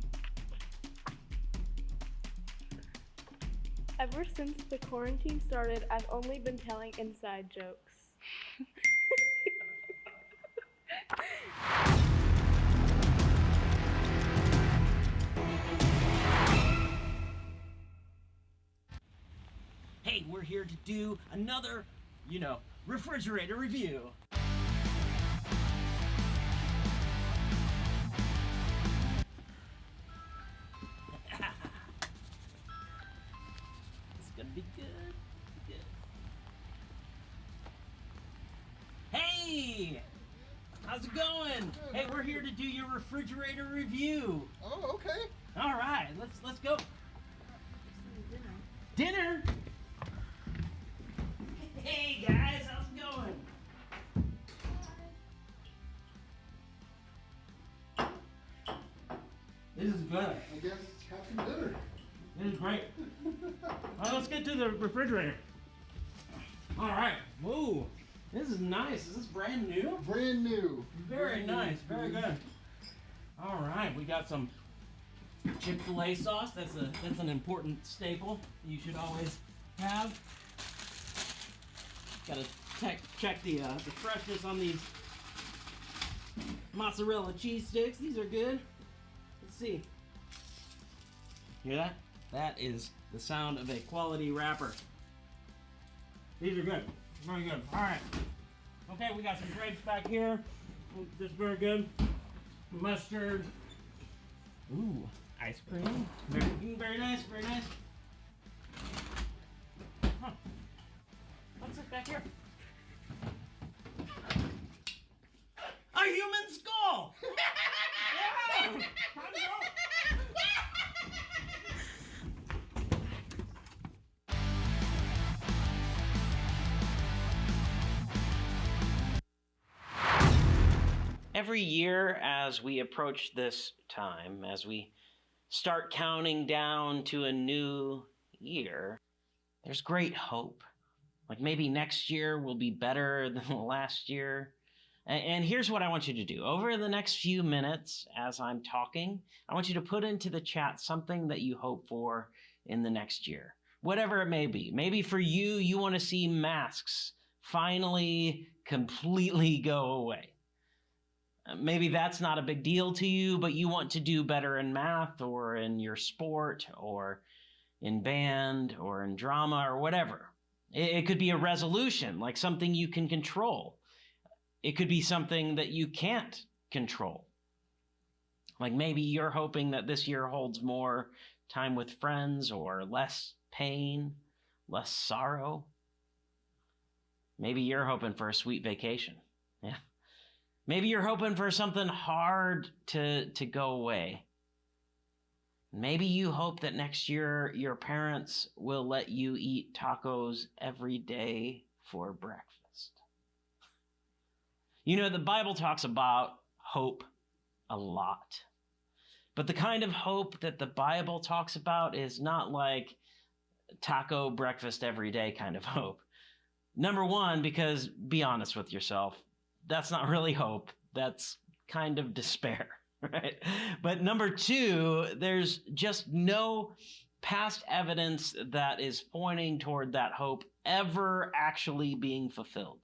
Ever since the quarantine started, I've only been telling inside jokes. Hey, we're here to do another, refrigerator review. It's gonna be good. Hey! How's it going? Hey, we're here to do your refrigerator review. Oh, okay. All right, let's go. Dinner? Hey guys, how's it going? This is good. I guess have some dinner. This is great. Let's get to the refrigerator. All right. Whoa, this is nice. Is this brand new? Brand new. Very nice. Very good. All right, we got some Chick-fil-A sauce. That's an important staple you should always have. Got to check the freshness on these mozzarella cheese sticks. These are good. Let's see. Hear that? That is the sound of a quality wrapper. These are good. Very good. All right. Okay, we got some grapes back here. This is very good. Mustard. Ooh, ice cream. Very nice. Very nice. Huh. What's this back here? A human skull! Yeah! Time to go. Every year as we approach this time, as we start counting down to a new year, there's great hope. Like maybe next year will be better than the last year. And here's what I want you to do. Over the next few minutes as I'm talking, I want you to put into the chat something that you hope for in the next year. Whatever it may be. Maybe for you, you want to see masks finally completely go away. Maybe that's not a big deal to you, but you want to do better in math or in your sport or in band or in drama or whatever. It could be a resolution, like something you can control. It could be something that you can't control. Like maybe you're hoping that this year holds more time with friends or less pain, less sorrow. Maybe you're hoping for a sweet vacation. Yeah. Maybe you're hoping for something hard to go away. Maybe you hope that next year your parents will let you eat tacos every day for breakfast. You know, the Bible talks about hope a lot. But the kind of hope that the Bible talks about is not like taco breakfast every day kind of hope. Number one, because be honest with yourself, that's not really hope. That's kind of despair, right? But number two, there's just no past evidence that is pointing toward that hope ever actually being fulfilled.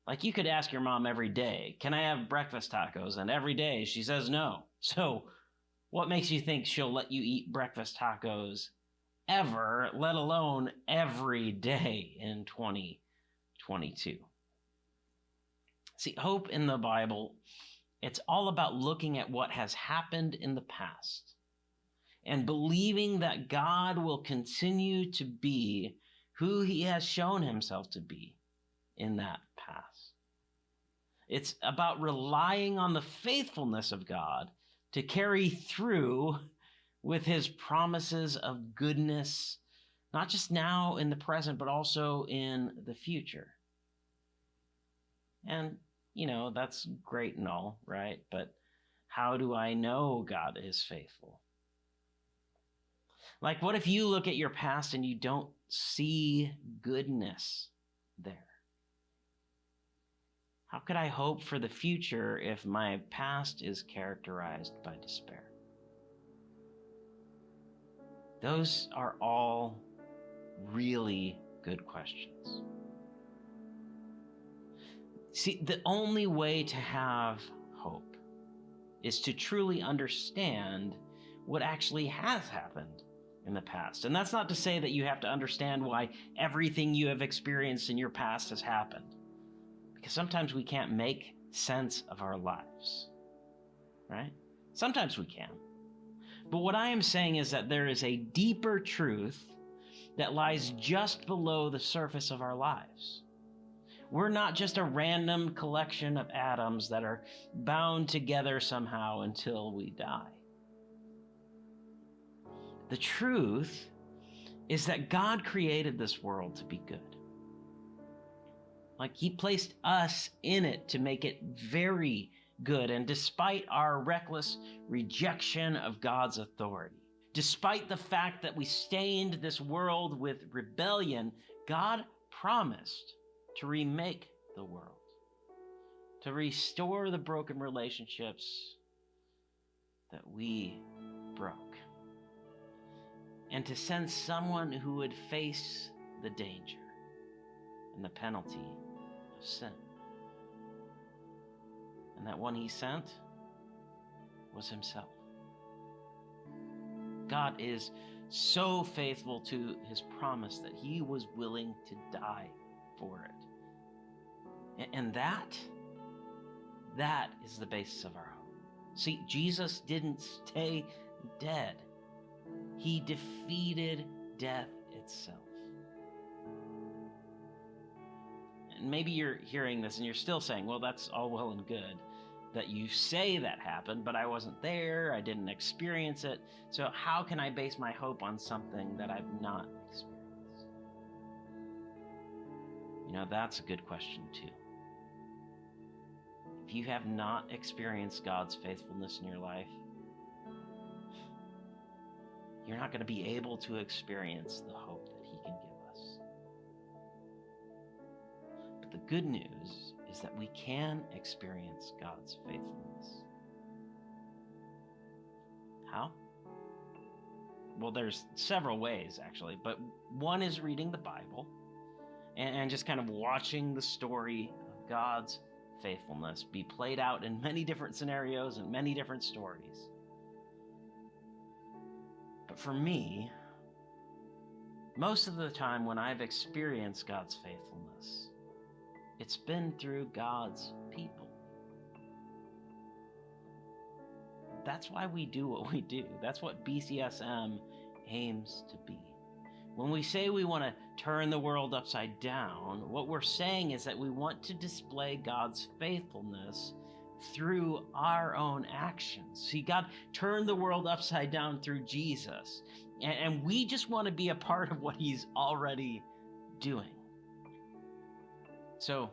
Like you could ask your mom every day, can I have breakfast tacos? And every day she says no. So what makes you think she'll let you eat breakfast tacos ever, let alone every day in 2022? See, hope in the Bible, it's all about looking at what has happened in the past and believing that God will continue to be who he has shown himself to be in that past. It's about relying on the faithfulness of God to carry through with his promises of goodness, not just now in the present, but also in the future. And, that's great and all, right? But how do I know God is faithful? Like, what if you look at your past and you don't see goodness there? How could I hope for the future if my past is characterized by despair? Those are all really good questions. See, the only way to have hope is to truly understand what actually has happened in the past. And that's not to say that you have to understand why everything you have experienced in your past has happened. Because sometimes we can't make sense of our lives, right? Sometimes we can. But what I am saying is that there is a deeper truth that lies just below the surface of our lives. We're not just a random collection of atoms that are bound together somehow until we die. The truth is that God created this world to be good. Like, he placed us in it to make it very good. And despite our reckless rejection of God's authority, despite the fact that we stained this world with rebellion, God promised to remake the world, to restore the broken relationships that we broke, and to send someone who would face the danger and the penalty of sin. And that one he sent was himself. God is so faithful to his promise that he was willing to die for it. And that is the basis of our hope. See, Jesus didn't stay dead. He defeated death itself. And maybe you're hearing this and you're still saying, well, that's all well and good that you say that happened, but I wasn't there, I didn't experience it. So how can I base my hope on something that I've not experienced? That's a good question too. If you have not experienced God's faithfulness in your life, you're not going to be able to experience the hope that he can give us. But the good news is that we can experience God's faithfulness. How? Well, there's several ways, actually, but one is reading the Bible and just kind of watching the story of God's faithfulness be played out in many different scenarios and many different stories. But for me, most of the time when I've experienced God's faithfulness, it's been through God's people. That's why we do what we do. That's what BCSM aims to be. When we say we want to turn the world upside down, what we're saying is that we want to display God's faithfulness through our own actions. See, God turned the world upside down through Jesus, and we just want to be a part of what he's already doing. So,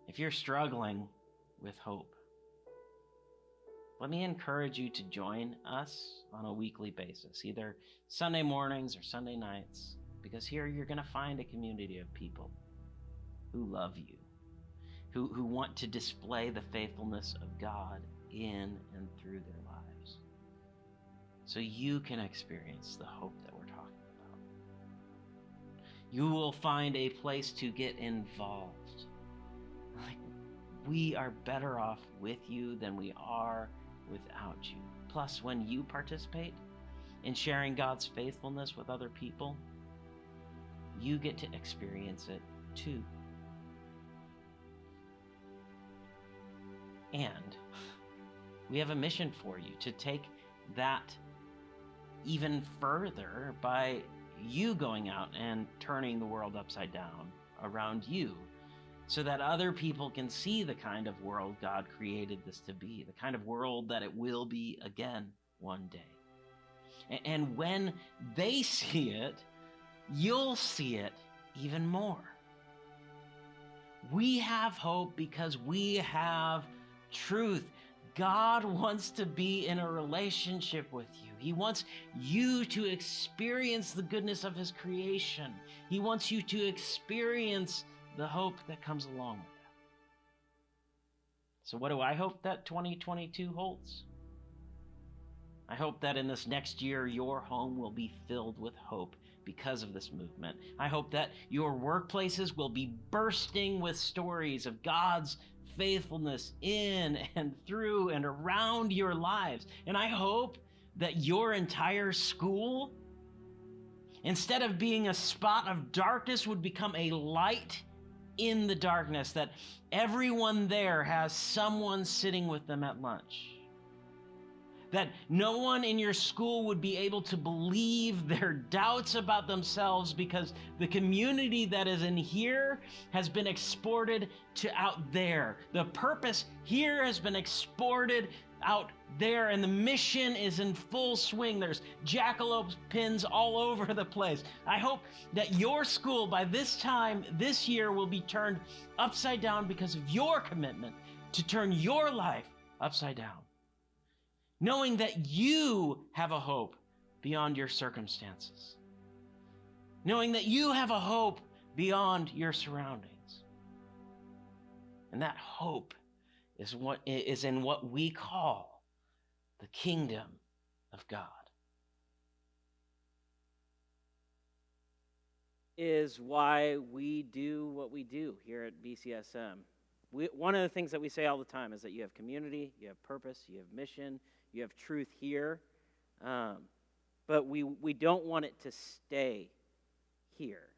if you're struggling with hope, let me encourage you to join us on a weekly basis, either Sunday mornings or Sunday nights, because here you're going to find a community of people who love you, who want to display the faithfulness of God in and through their lives, so you can experience the hope that we're talking about. You will find a place to get involved. Like, we are better off with you than we are without you. Plus, when you participate in sharing God's faithfulness with other people, you get to experience it too. And we have a mission for you to take that even further by you going out and turning the world upside down around you, so that other people can see the kind of world God created this to be, the kind of world that it will be again one day. And when they see it, you'll see it even more. We have hope because we have truth. God wants to be in a relationship with you. He wants you to experience the goodness of his creation. He wants you to experience the hope that comes along with that. So what do I hope that 2022 holds? I hope that in this next year, your home will be filled with hope because of this movement. I hope that your workplaces will be bursting with stories of God's faithfulness in and through and around your lives. And I hope that your entire school, instead of being a spot of darkness, would become a light in the darkness, that everyone there has someone sitting with them at lunch. That no one in your school would be able to believe their doubts about themselves because the community that is in here has been exported to out there. The purpose here has been exported out there, and the mission is in full swing. There's jackalope pins all over the place. I hope that your school by this time this year will be turned upside down because of your commitment to turn your life upside down. Knowing that you have a hope beyond your circumstances. Knowing that you have a hope beyond your surroundings. And that hope is in what we call the kingdom of God. Is why we do what we do here at BCSM. One of the things that we say all the time is that you have community, you have purpose, you have mission, you have truth here, but we don't want it to stay here.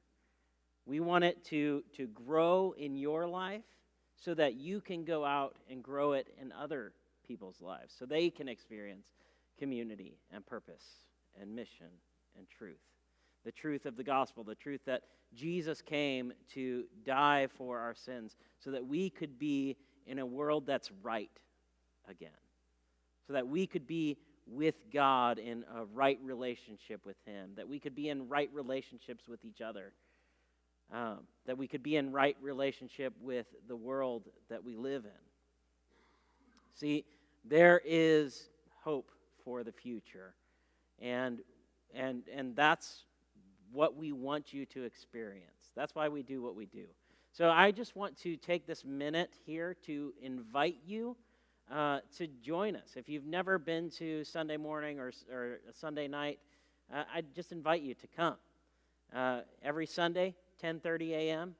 We want it to grow in your life so that you can go out and grow it in other people's lives, so they can experience community and purpose and mission and truth. The truth of the gospel, the truth that Jesus came to die for our sins so that we could be in a world that's right again. So that we could be with God in a right relationship with him, that we could be in right relationships with each other, that we could be in right relationship with the world that we live in. See, there is hope for the future, and that's what we want you to experience. That's why we do what we do. So I just want to take this minute here to invite you to join us. If you've never been to Sunday morning or Sunday night, I just invite you to come. Every Sunday, 10:30 a.m.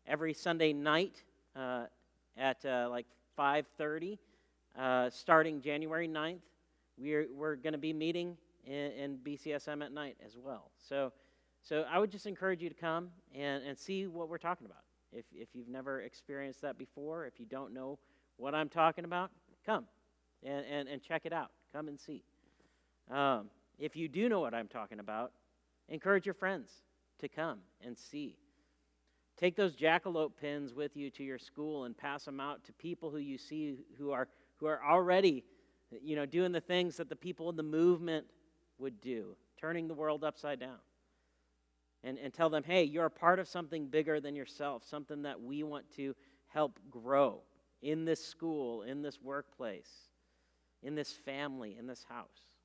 Every Sunday night at like 5:30, starting January 9th, we're going to be meeting in BCSM at night as well. So I would just encourage you to come and see what we're talking about. If you've never experienced that before, if you don't know what I'm talking about, come and check it out. Come and see. If you do know what I'm talking about, encourage your friends to come and see. Take those jackalope pins with you to your school and pass them out to people who you see who are already, doing the things that the people in the movement would do, turning the world upside down. And tell them, hey, you're a part of something bigger than yourself, something that we want to help grow in this school, in this workplace, in this family, in this house.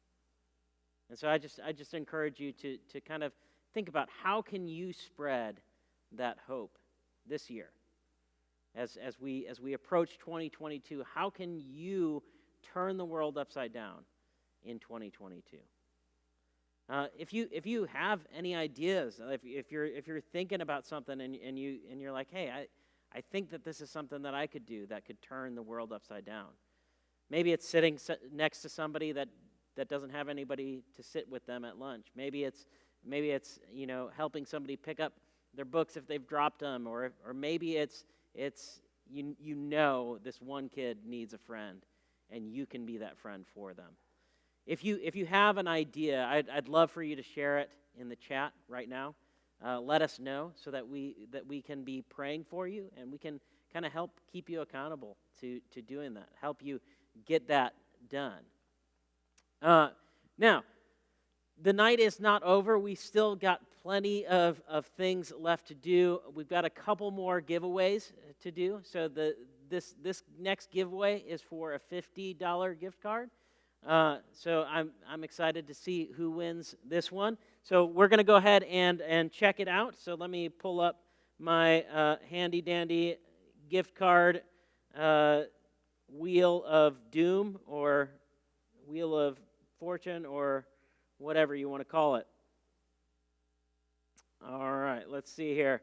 And so I just encourage you to kind of think about how can you spread that hope this year as we approach 2022. How can you turn the world upside down in 2022? If you have any ideas, if you're thinking about something and you're like, hey, I think that this is something that I could do that could turn the world upside down. Maybe it's sitting next to somebody that doesn't have anybody to sit with them at lunch. Maybe it's helping somebody pick up their books if they've dropped them, or maybe it's this one kid needs a friend, and you can be that friend for them. If you have an idea, I'd love for you to share it in the chat right now. Let us know so that we can be praying for you, and we can kind of help keep you accountable to doing that, help you get that done. Now, the night is not over. We still got plenty of things left to do. We've got a couple more giveaways to do. So this next giveaway is for a $50 gift card. So I'm excited to see who wins this one. So we're going to go ahead and check it out. So let me pull up my handy dandy gift card Wheel of Doom or Wheel of Fortune or whatever you want to call it. All right, let's see here.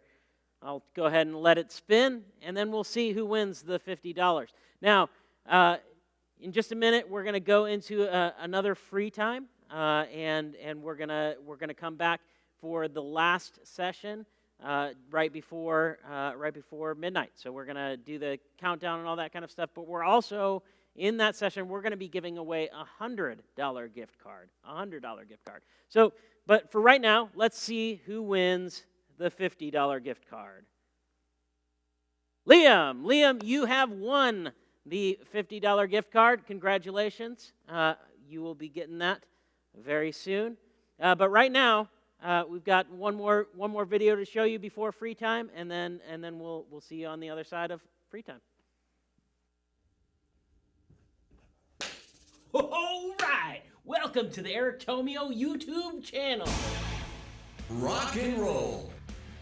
I'll go ahead and let it spin, and then we'll see who wins the $50. Now, in just a minute, we're going to go into another free time, and we're gonna come back for the last session right before midnight. So we're gonna do the countdown and all that kind of stuff. But we're also in that session, we're going to be giving away a $100 gift card. So, but for right now, let's see who wins the $50 gift card. Liam, you have won the $50 gift card. Congratulations. You will be getting that very soon. But right now, we've got one more video to show you before free time, and then we'll see you on the other side of free time. All right, welcome to the Eric Tomio YouTube channel. Rock and roll.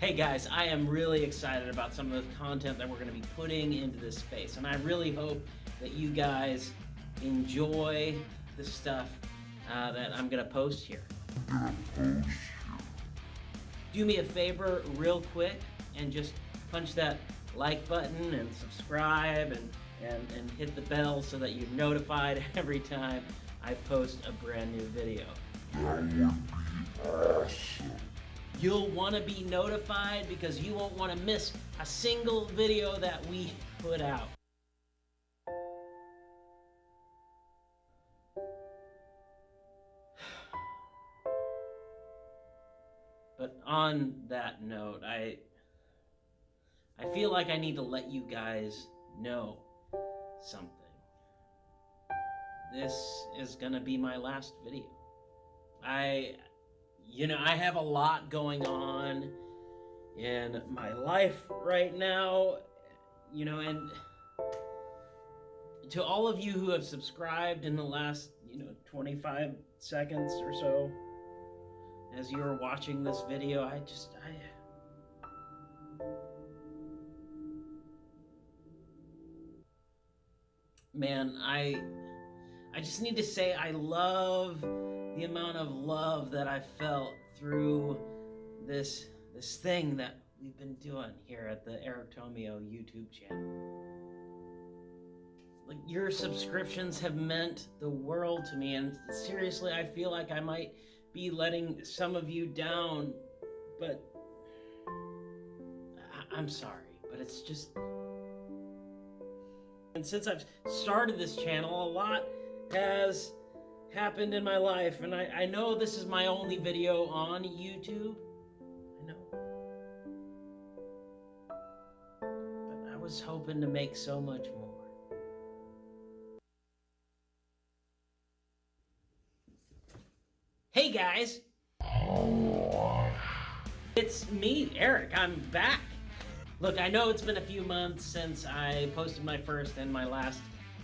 Hey guys, I am really excited about some of the content that we're going to be putting into this space, and I really hope that you guys enjoy the stuff that I'm going to post here. Do me a favor real quick and just punch that like button and subscribe and hit the bell so that you're notified every time I post a brand new video. That would be awesome. You'll want to be notified because you won't want to miss a single video that we put out. But on that note, I feel like I need to let you guys know something. This is gonna be my last video. I have a lot going on in my life right now, and to all of you who have subscribed in the last, 25 seconds or so, as you were watching this video, man, I just need to say I love the amount of love that I felt through this thing that we've been doing here at the Eric Tomio YouTube channel. Like, your subscriptions have meant the world to me, and seriously, I feel like I might be letting some of you down, but I'm sorry, but it's just... And since I've started this channel, a lot has happened in my life, and I know this is my only video on YouTube. I know. But I was hoping to make so much more. Hey guys! It's me, Eric. I'm back. Look, I know it's been a few months since I posted my first and my last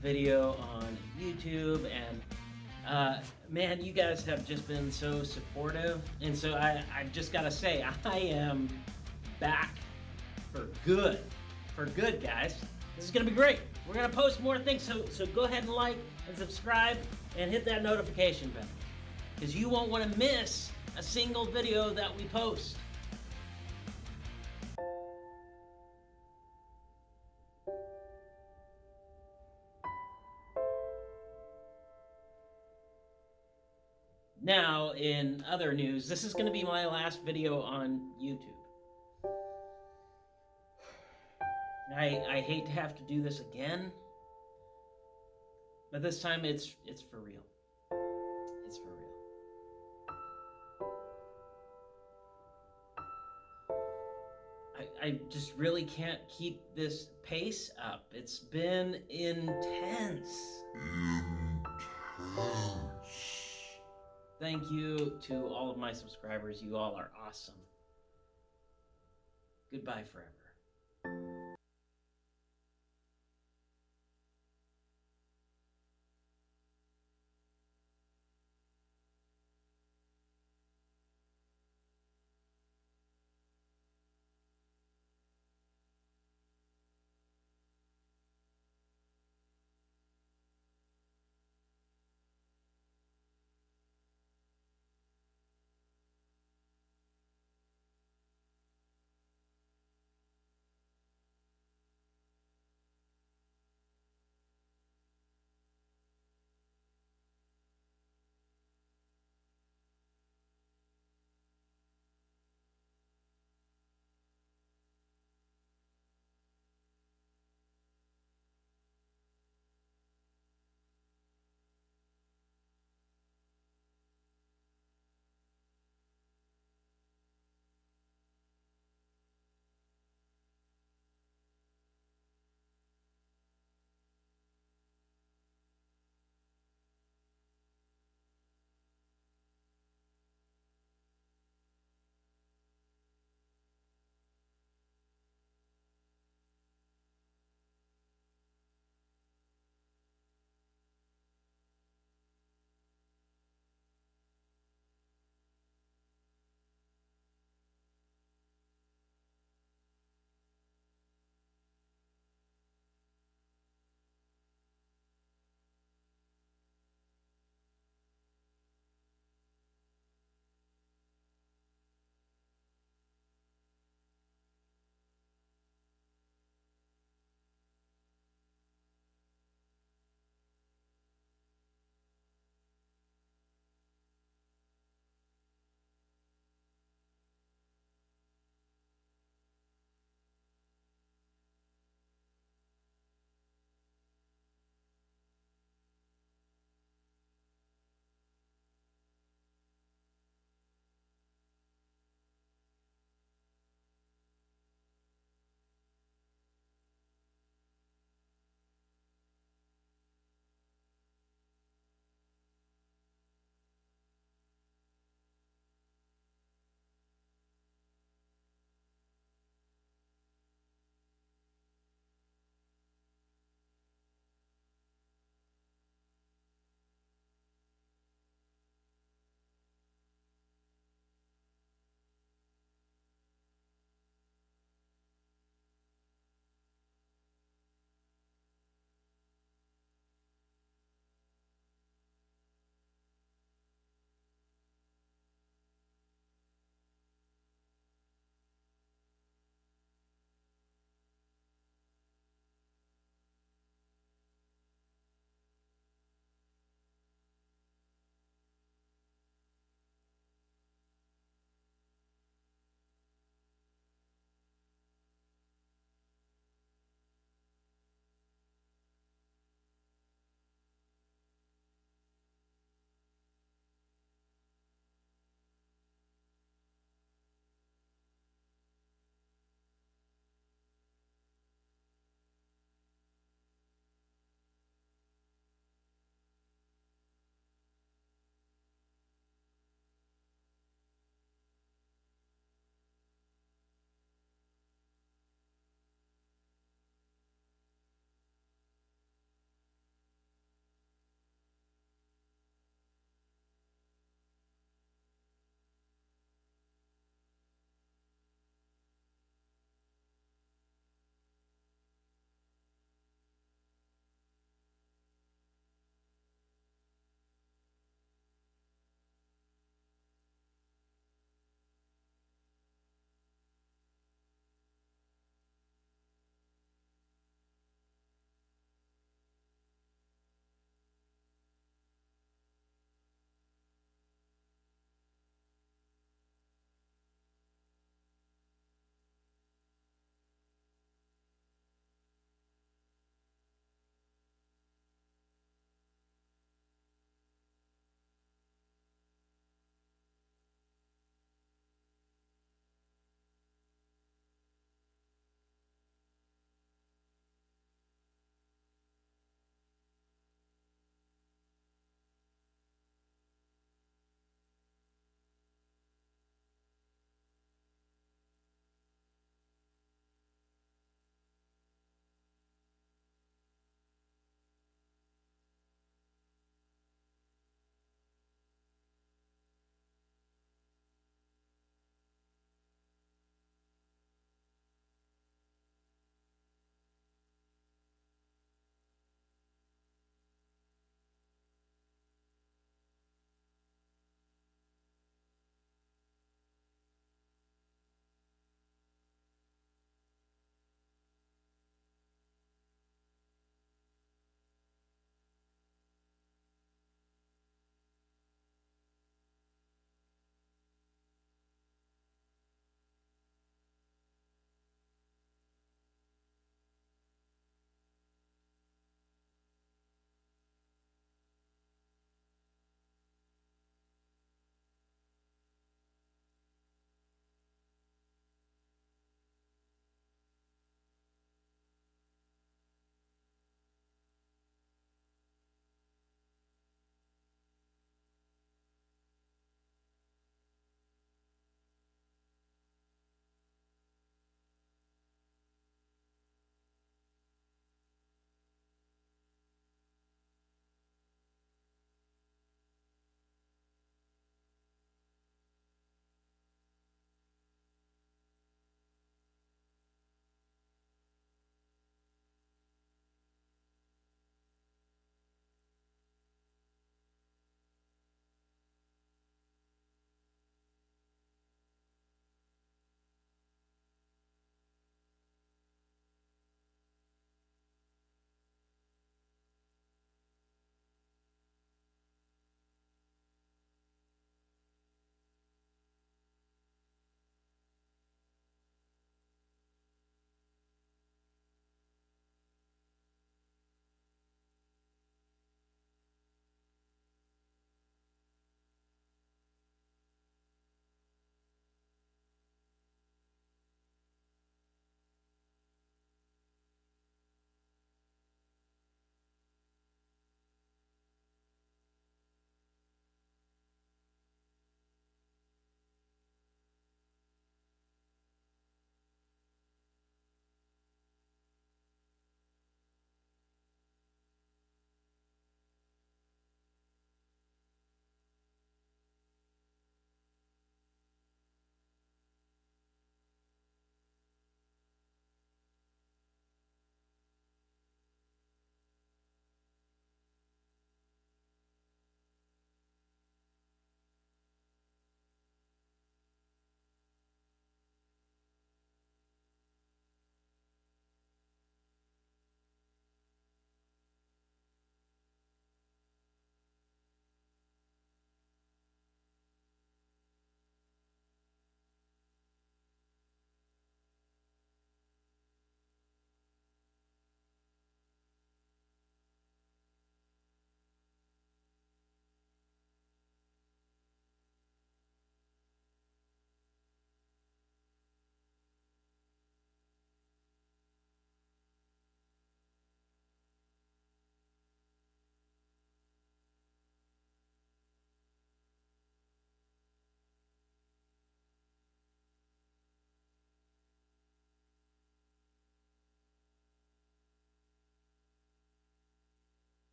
video on YouTube, and man, you guys have just been so supportive, and so I've just got to say, I am back for good, guys. This is going to be great. We're going to post more things, so go ahead and like and subscribe and hit that notification bell, because you won't want to miss a single video that we post. Now, in other news, this is going to be my last video on YouTube. I hate to have to do this again, but this time it's for real. It's for real. I just really can't keep this pace up. It's been intense. Thank you to all of my subscribers. You all are awesome. Goodbye forever.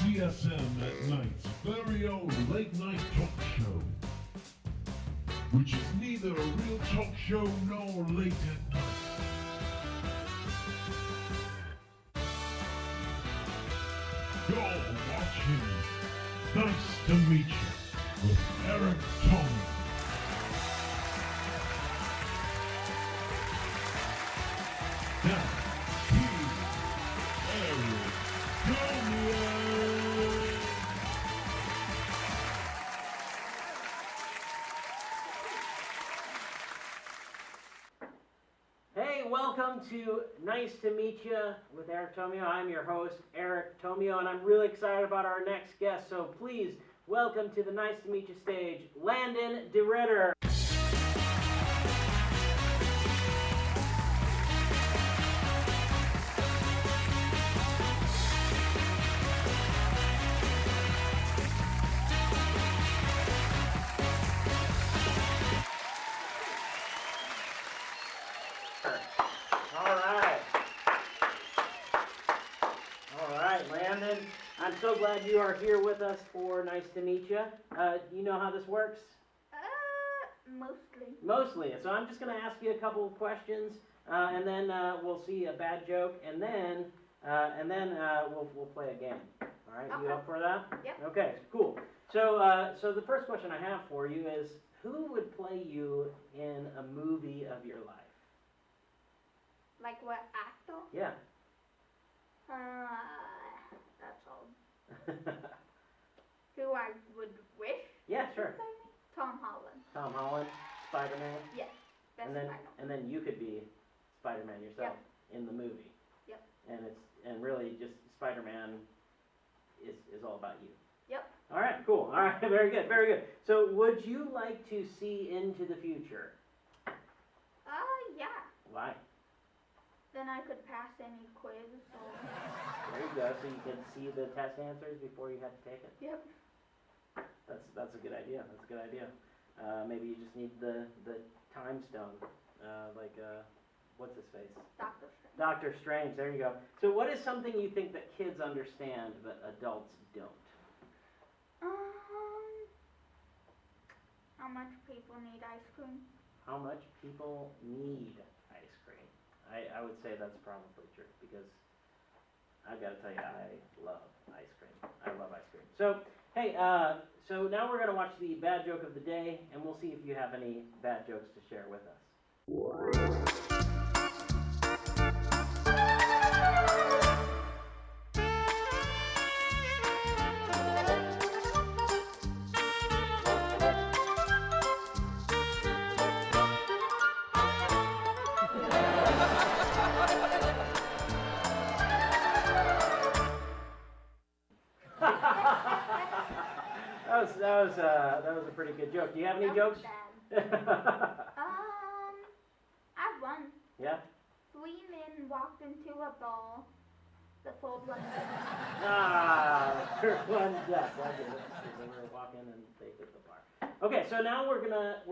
BCSM at Night's very own late night talk show, which is neither a real talk show nor late at night. You're watching Nice to Meet You with Eric Tomey. Now, here's Eric Tomey. Hey, welcome to Nice to Meet You with Eric Tomeo. I'm your host, Eric Tomeo, and I'm really excited about our next guest. So please welcome to the Nice to Meet You stage, Landon DeRitter. Landon, I'm so glad you are here with us for Nice to Meet You. You know how this works? Mostly. Mostly. So I'm just going to ask you a couple of questions, and then we'll see a bad joke, and then we'll play a game. All right, Okay. You up for that? Yep. Okay, cool. So the first question I have for you is, who would play you in a movie of your life? Like what actor? Yeah. That's all. Who I would wish? Yeah, sure. play me? Tom Holland. Tom Holland, Spider-Man. Yes. Best And then, Spider-Man. and then you could be Spider-Man yourself in the movie. Yep. And really just Spider-Man is all about you. Yep. All right, cool. All right, very good, very good. So would you like to see into the future? Yeah. Why? Then I could pass any quiz. So. There you go. So you can see the test answers before you had to take it. Yep. That's a good idea. That's a good idea. Maybe you just need the time stone, what's his face? Doctor Strange. Doctor Strange. There you go. So what is something you think that kids understand but adults don't? How much people need ice cream? How much people need ice cream? I would say that's probably true because I've got to tell you, I love ice cream. I love ice cream. So, hey, so now we're going to watch the bad joke of the day, and we'll see if you have any bad jokes to share with us. That was a pretty good joke. Do you have any That jokes? was bad. I won. Yeah? 3 men walked into a ball. The full one. One death. I get it. Because they were walking and they hit the bar. Okay, so now we're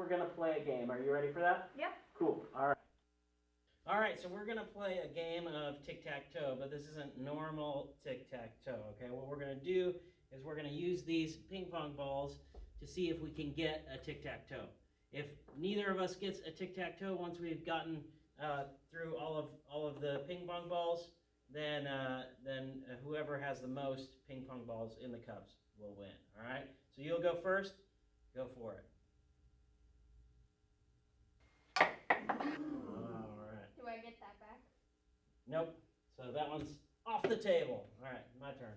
gonna play a game. Are you ready for that? Yep. Cool. All right. All right, so we're gonna play a game of tic-tac-toe, but this isn't normal tic-tac-toe. Okay, what we're gonna do is we're gonna use these ping pong balls to see if we can get a tic-tac-toe. If neither of us gets a tic-tac-toe once we've gotten through all of the ping pong balls, then whoever has the most ping pong balls in the cups will win. All right. So you'll go first. Go for it. All right. Do I get that back? Nope. So that one's off the table. All right, my turn.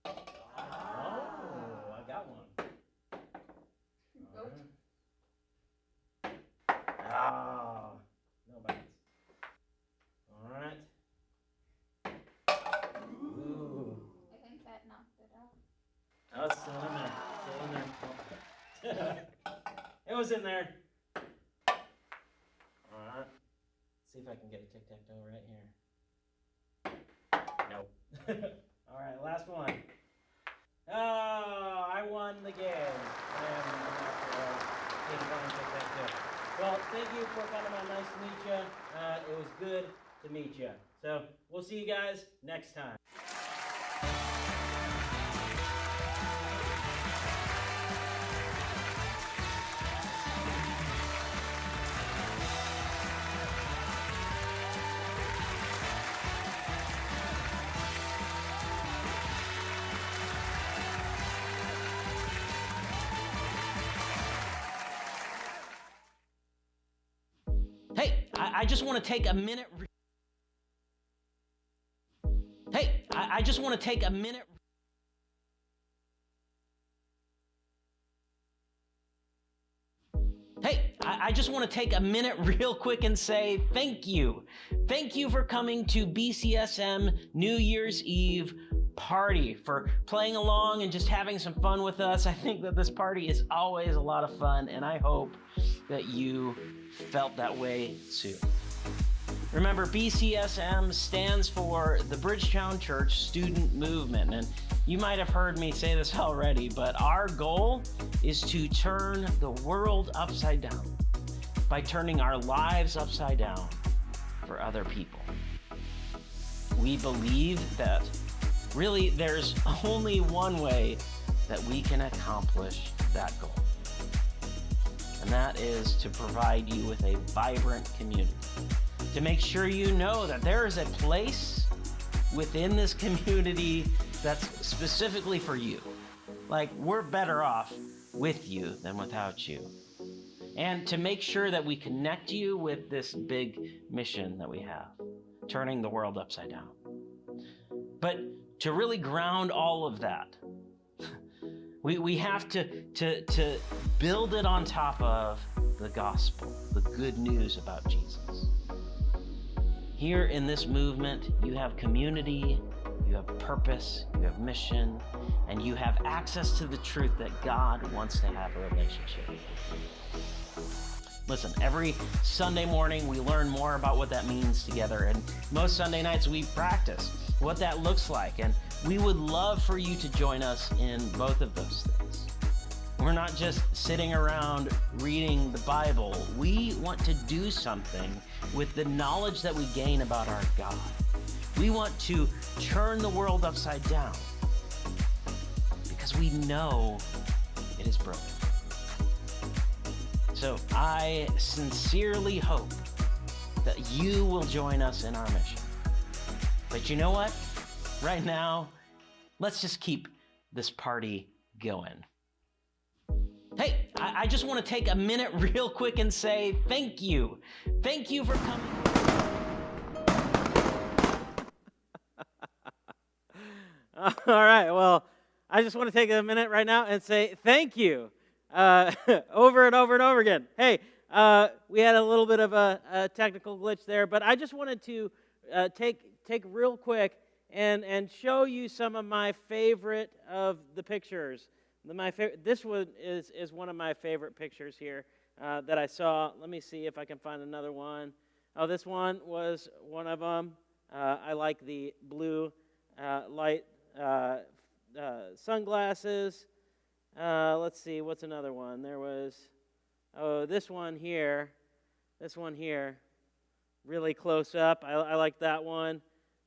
Oh, I got one. All right. Ah, no bites. All right. Ooh. I think that knocked it out. Oh, it's still in there. Still in there. It was in there. All right. See if I can get a tic-tac-toe right here. Nope. All right, last one. Oh, I won the game. Well, thank you for coming on. Nice to meet you. It was good to meet you. So we'll see you guys next time. I just want to take a minute. Hey, I just want to take a minute. Hey, I just want to take a minute real quick and say thank you. Thank you for coming to BCSM New Year's Eve party, for playing along and just having some fun with us. I think that this party is always a lot of fun, and I hope that you felt that way too. Remember, BCSM stands for the Bridgetown Church Student Movement, and you might have heard me say this already, but our goal is to turn the world upside down by turning our lives upside down for other people. We believe that really there's only one way that we can accomplish that goal, and that is to provide you with a vibrant community, to make sure you know that there is a place within this community that's specifically for you. Like, we're better off with you than without you. And to make sure that we connect you with this big mission that we have, turning the world upside down. But to really ground all of that, we have to build it on top of the gospel, the good news about Jesus. Here in this movement, you have community, you have purpose, you have mission, and you have access to the truth that God wants to have a relationship with you. Listen, every Sunday morning we learn more about what that means together, and most Sunday nights we practice what that looks like, and we would love for you to join us in both of those things. We're not just sitting around reading the Bible. We want to do something with the knowledge that we gain about our God. We want to turn the world upside down because we know it is broken. So I sincerely hope that you will join us in our mission. But you know what? Right now, let's just keep this party going. Hey, I just want to take a minute real quick and say thank you. Thank you for coming. All right, well, I just want to take a minute right now and say thank you over and over and over again. Hey, we had a little bit of a technical glitch there, but I just wanted to take real quick and show you some of my favorite of the pictures. This one is one of my favorite pictures here that I saw. Let me see if I can find another one. Oh, this one was one of them. I like the blue light sunglasses. Let's see, what's another one? There was, this one here, really close up. I like that one.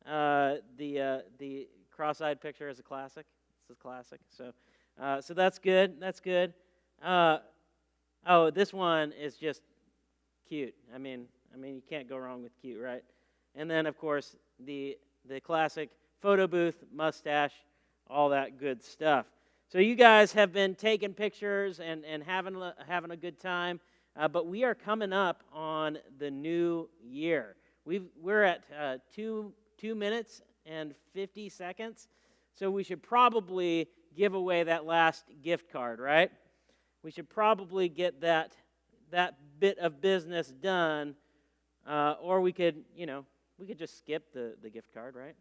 The cross-eyed picture is a classic. This is classic. So that's good. That's good. This one is just cute. I mean, you can't go wrong with cute, right? And then, of course, the classic photo booth, mustache, all that good stuff. So you guys have been taking pictures and having a good time, but we are coming up on the new year. We're at 2 minutes and 50 seconds, so we should probably give away that last gift card, right? We should probably get that bit of business done, or we could just skip the gift card, right?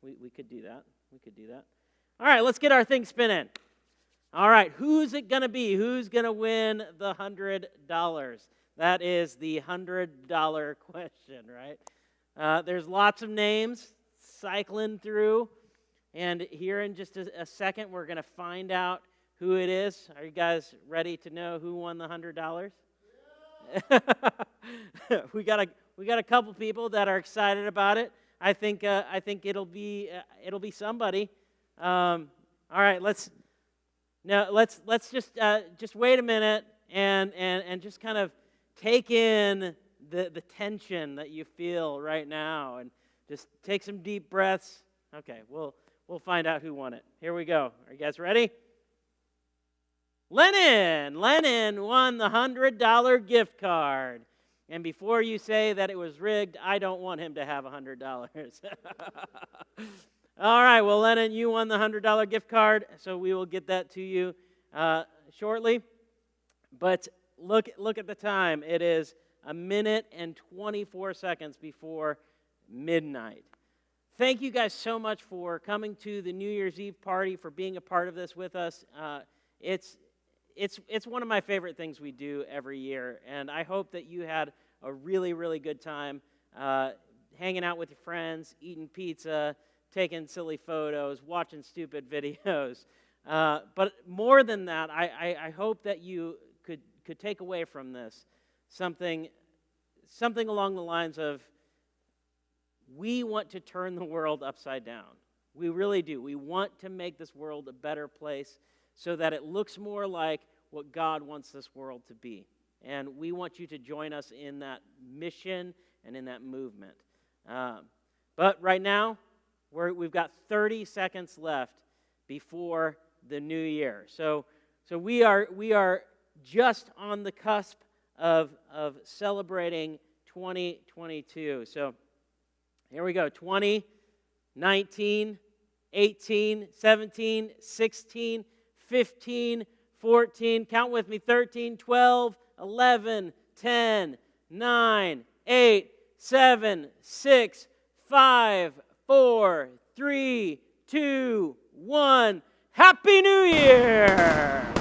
We could do that. All right, let's get our thing spinning. All right, who's it going to be? Who's going to win the $100? That is the $100 question, right? There's lots of names cycling through, and here in just a second, we're going to find out who it is. Are you guys ready to know who won the $100? Yeah. we got a couple people that are excited about it. I think it'll be somebody. All right, let's just wait a minute and just kind of take in the tension that you feel right now, and just take some deep breaths. Okay, we'll find out who won it. Here we go. Are you guys ready? Lennon won the $100 gift card. And before you say that it was rigged, I don't want him to have $100. All right, well, Lennon, you won the $100 gift card, so we will get that to you shortly. But look at the time. It is 1 minute and 24 seconds before midnight. Thank you guys so much for coming to the New Year's Eve party, for being a part of this with us. It's one of my favorite things we do every year, and I hope that you had a really, really good time hanging out with your friends, eating pizza, taking silly photos, watching stupid videos. But more than that, I hope that you could take away from this something along the lines of, we want to turn the world upside down. We really do. We want to make this world a better place so that it looks more like what God wants this world to be. And we want you to join us in that mission and in that movement. But right now, we've got 30 seconds left before the new year. So we are just on the cusp of celebrating 2022. So here we go. 20, 19, 18, 17, 16, 15, 14, count with me, 13, 12, 11, 10, 9, 8, 7, 6, 5, 4, 3, 2, 1. Happy New Year!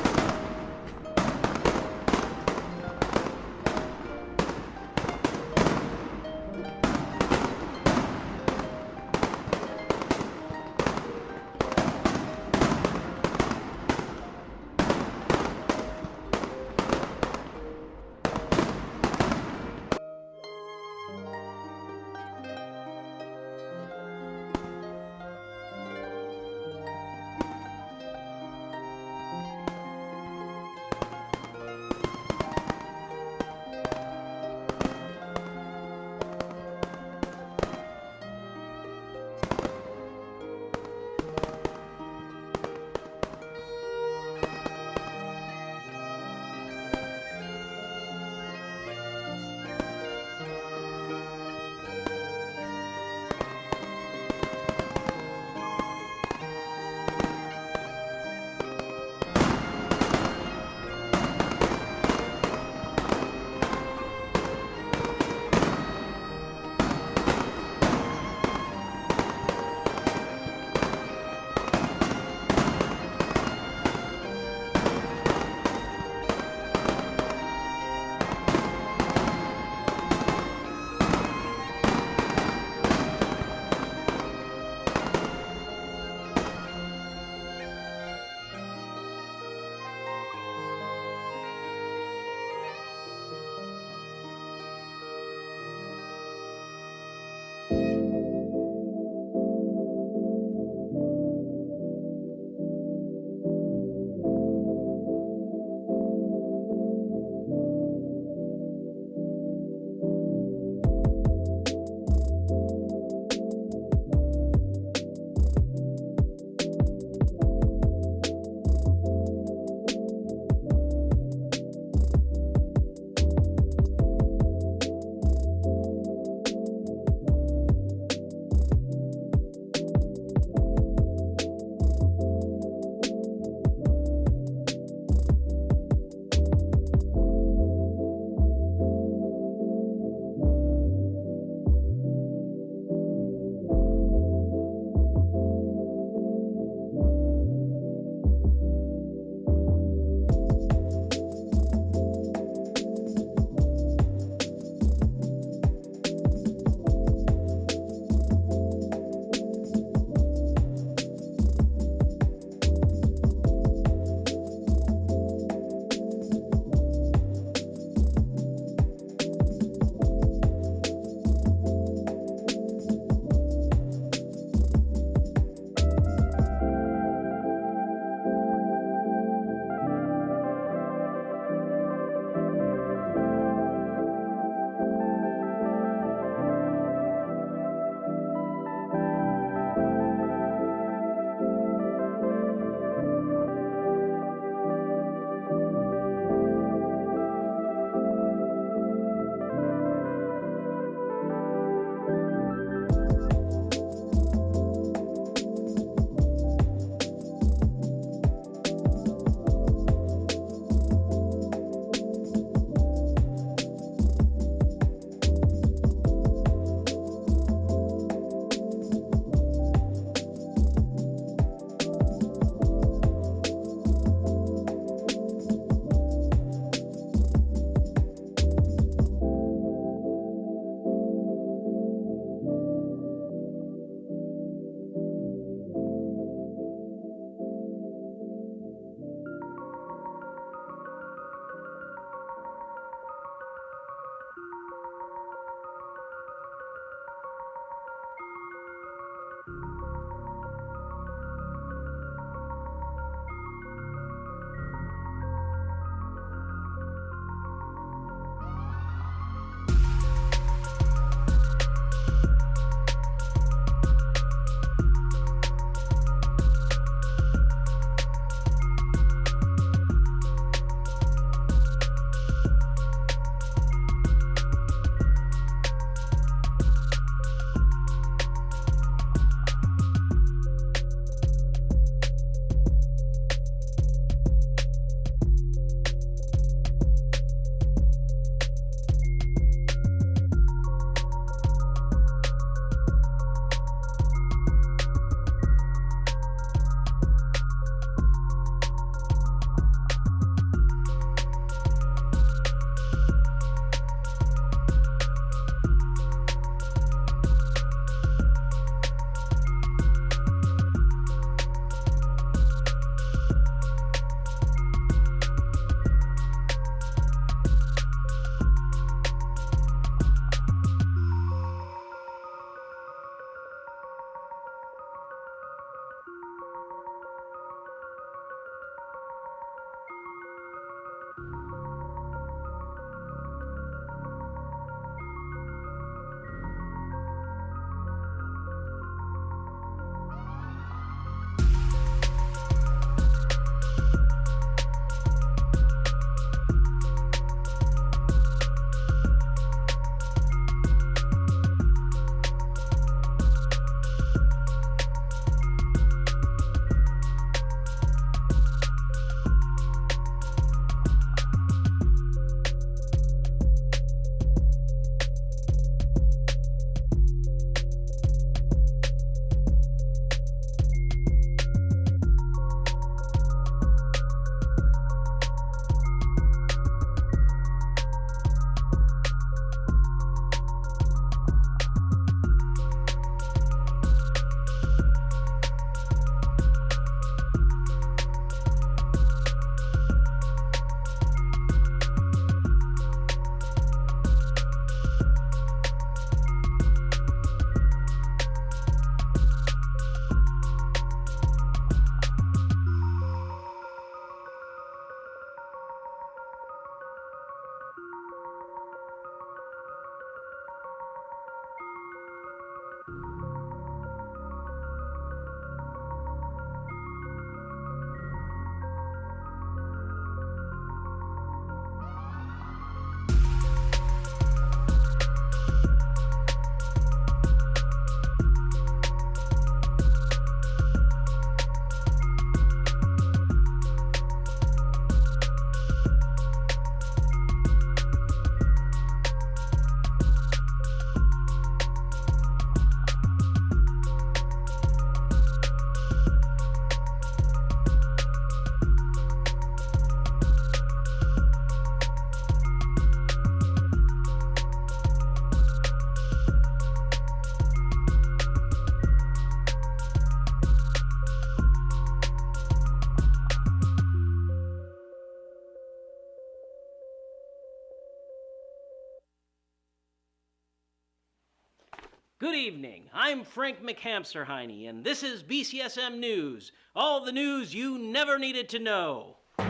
Good evening. I'm Frank McHamsterheine, and this is BCSM News. All the news you never needed to know. We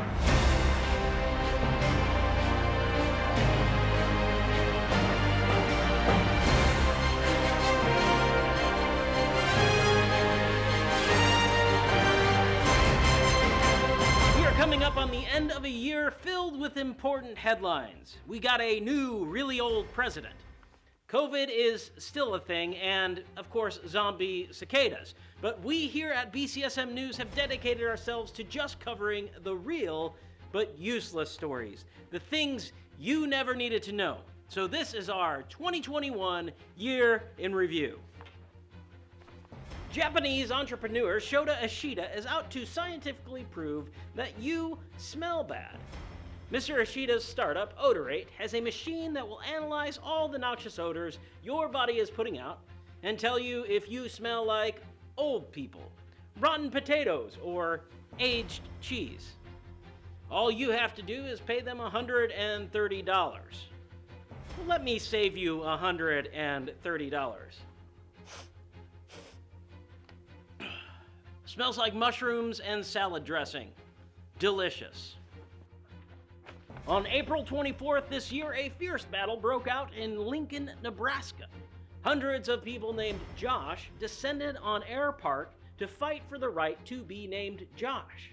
are coming up on the end of a year filled with important headlines. We got a new, really old president. COVID is still a thing, and, of course, zombie cicadas. But we here at BCSM News have dedicated ourselves to just covering the real but useless stories, the things you never needed to know. So this is our 2021 Year in Review. Japanese entrepreneur Shota Ishida is out to scientifically prove that you smell bad. Mr. Ishida's startup, Odorate, has a machine that will analyze all the noxious odors your body is putting out and tell you if you smell like old people, rotten potatoes, or aged cheese. All you have to do is pay them $130. Well, let me save you $130. Smells like mushrooms and salad dressing. Delicious. On April 24th this year, a fierce battle broke out in Lincoln, Nebraska. Hundreds of people named Josh descended on Air Park to fight for the right to be named Josh.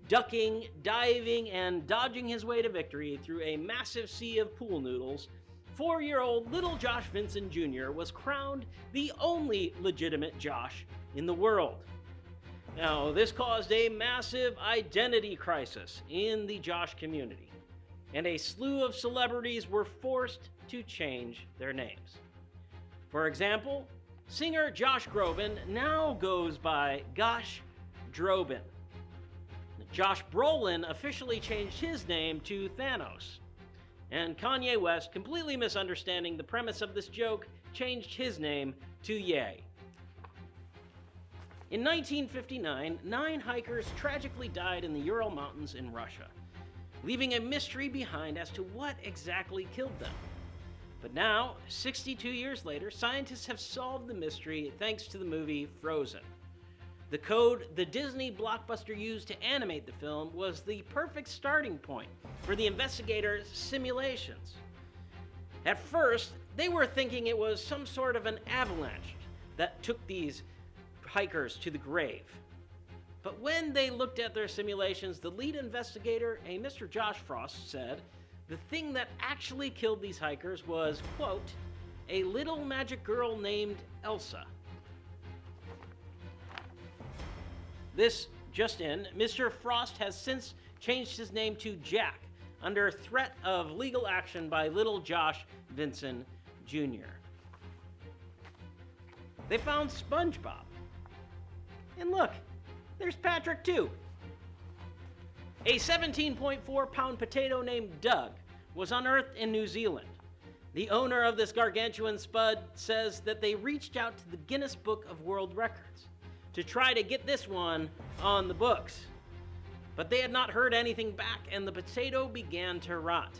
Ducking, diving, and dodging his way to victory through a massive sea of pool noodles, 4-year-old little Josh Vincent Jr. was crowned the only legitimate Josh in the world. Now, this caused a massive identity crisis in the Josh community, and a slew of celebrities were forced to change their names. For example, singer Josh Groban now goes by Gosh Drobin. Josh Brolin officially changed his name to Thanos. And Kanye West, completely misunderstanding the premise of this joke, changed his name to Ye. In 1959, 9 hikers tragically died in the Ural Mountains in Russia, leaving a mystery behind as to what exactly killed them. But now, 62 years later, scientists have solved the mystery thanks to the movie Frozen. The code the Disney blockbuster used to animate the film was the perfect starting point for the investigators' simulations. At first, they were thinking it was some sort of an avalanche that took these hikers to the grave. But when they looked at their simulations, the lead investigator, a Mr. Josh Frost, said the thing that actually killed these hikers was, quote, a little magic girl named Elsa. This just in, Mr. Frost has since changed his name to Jack under threat of legal action by little Josh Vincent Jr. They found SpongeBob. And look, there's Patrick too. A 17.4-pound potato named Doug was unearthed in New Zealand. The owner of this gargantuan spud says that they reached out to the Guinness Book of World Records to try to get this one on the books. But they had not heard anything back, and the potato began to rot.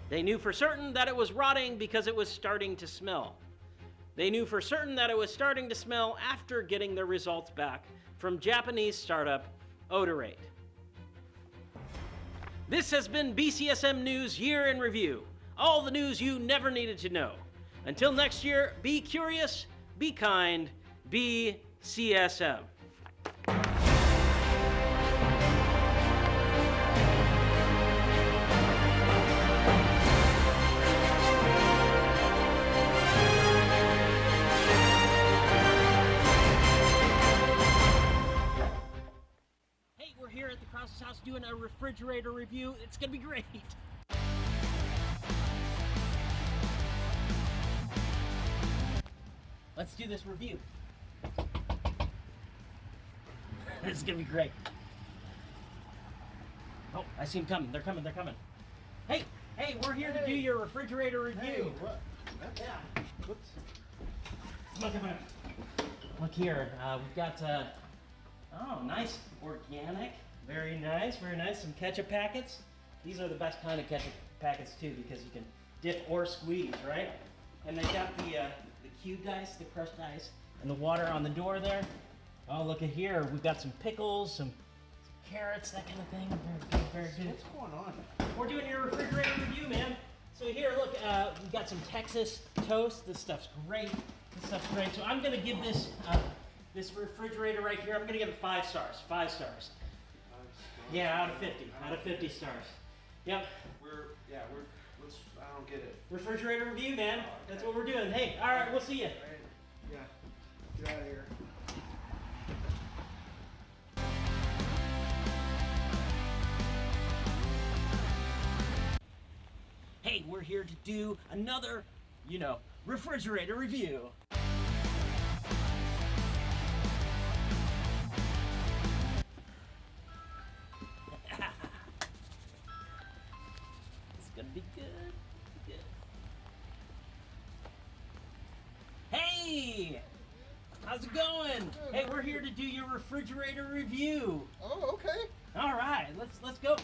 They knew for certain that it was rotting because it was starting to smell. They knew for certain that it was starting to smell after getting their results back from Japanese startup Odorate. This has been BCSM News Year in Review. All the news you never needed to know. Until next year, be curious, be kind, be CSM. Hey, we're here at the Cross's house doing a refrigerator review. It's gonna be great. Let's do this review. This is gonna be great. Oh, I see them coming. They're coming. They're coming. Hey, we're here to do your refrigerator review. Hey, what? Yeah. What's... Look here. We've got. Oh, nice organic. Very nice. Very nice. Some ketchup packets. These are the best kind of ketchup packets too, because you can dip or squeeze, right? And they got the cubed ice, the crushed ice, and the water on the door there. Oh, look at here. We've got some pickles, some carrots, that kind of thing. Very good, very good. What's going on? We're doing your refrigerator review, man. So here, look, we've got some Texas toast. This stuff's great. This stuff's great. So I'm gonna give this this refrigerator right here, I'm gonna give it 5 stars. 5 stars. Yeah, out of 50. Out of 50 stars. Yep. Let's, I don't get it. Refrigerator review, man. That's what we're doing. Hey, all right, we'll see you. Yeah. Get out of here. Hey, we're here to do another, refrigerator review. It's gonna be good. Hey! How's it going? Hey, we're here to do your refrigerator review. Oh, okay. All right, let's go.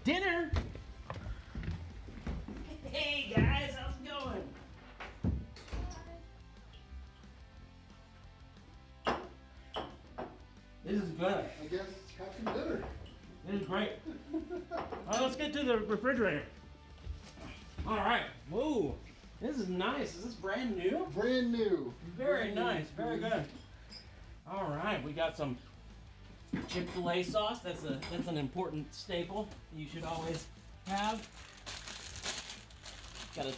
Dinner? Hey guys, how's it going? This is good. I guess have some dinner. This is great. Let's get to the refrigerator. All right. Whoa, this is nice. Is this brand new? Brand new. Very nice. Very good. All right, we got some Chick-fil-A sauce. That's an important staple you should always have. Got to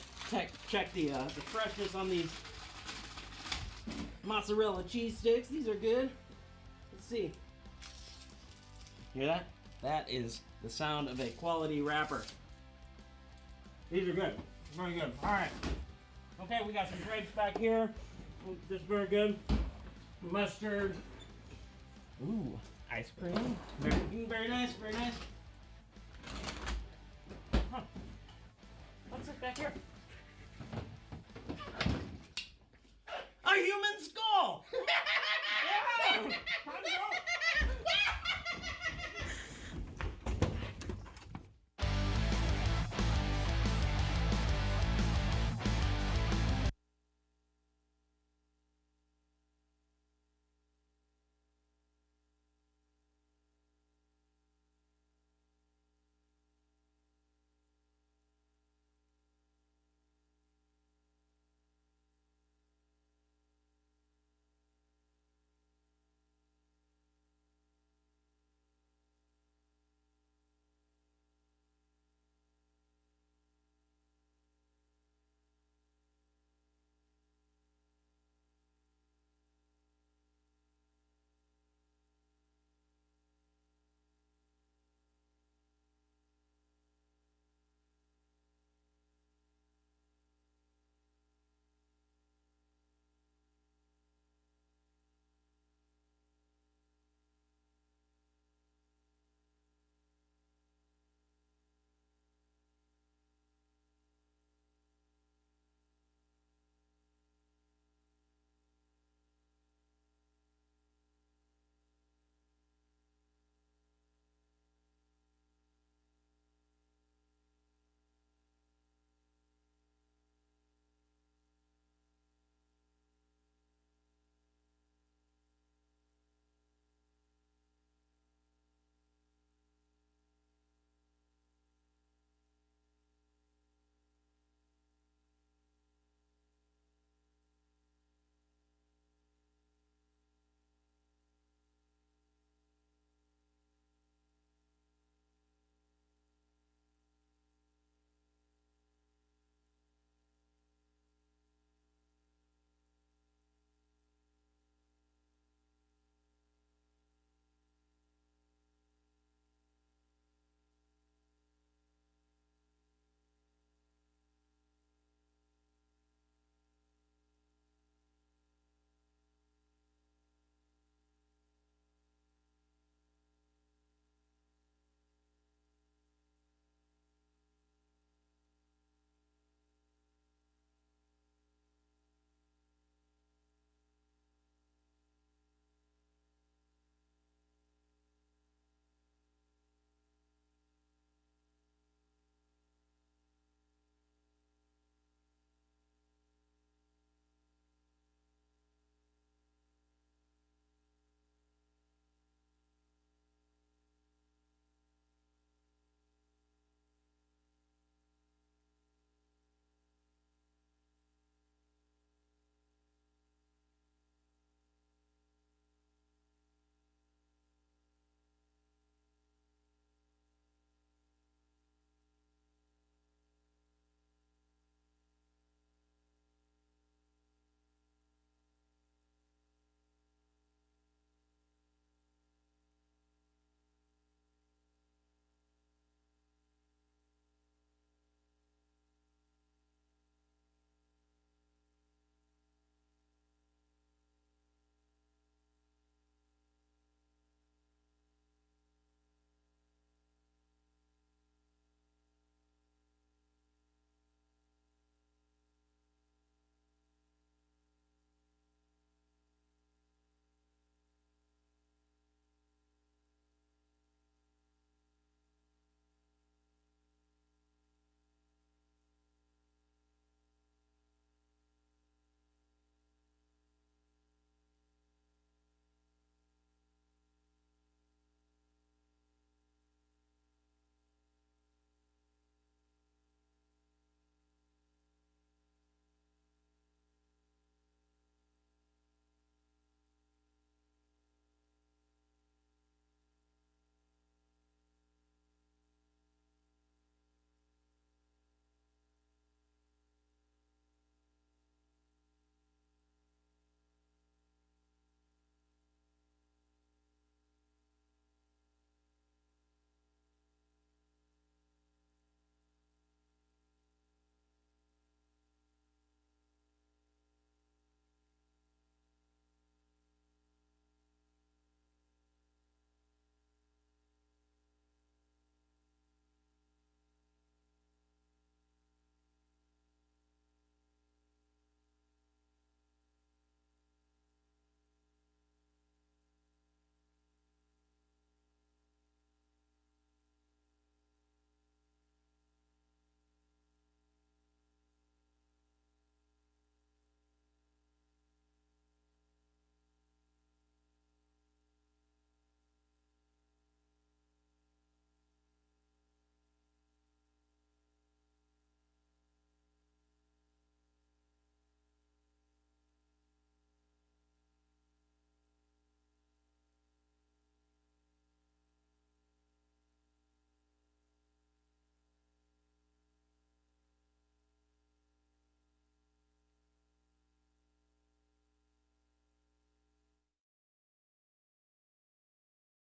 check the freshness on these mozzarella cheese sticks. These are good. Let's see. Hear that? That is the sound of a quality wrapper. These are good. Very good. All right. Okay, we got some grapes back here. This is very good. Mustard. Ooh, ice cream. Very nice. Very nice. Huh. What's this back here?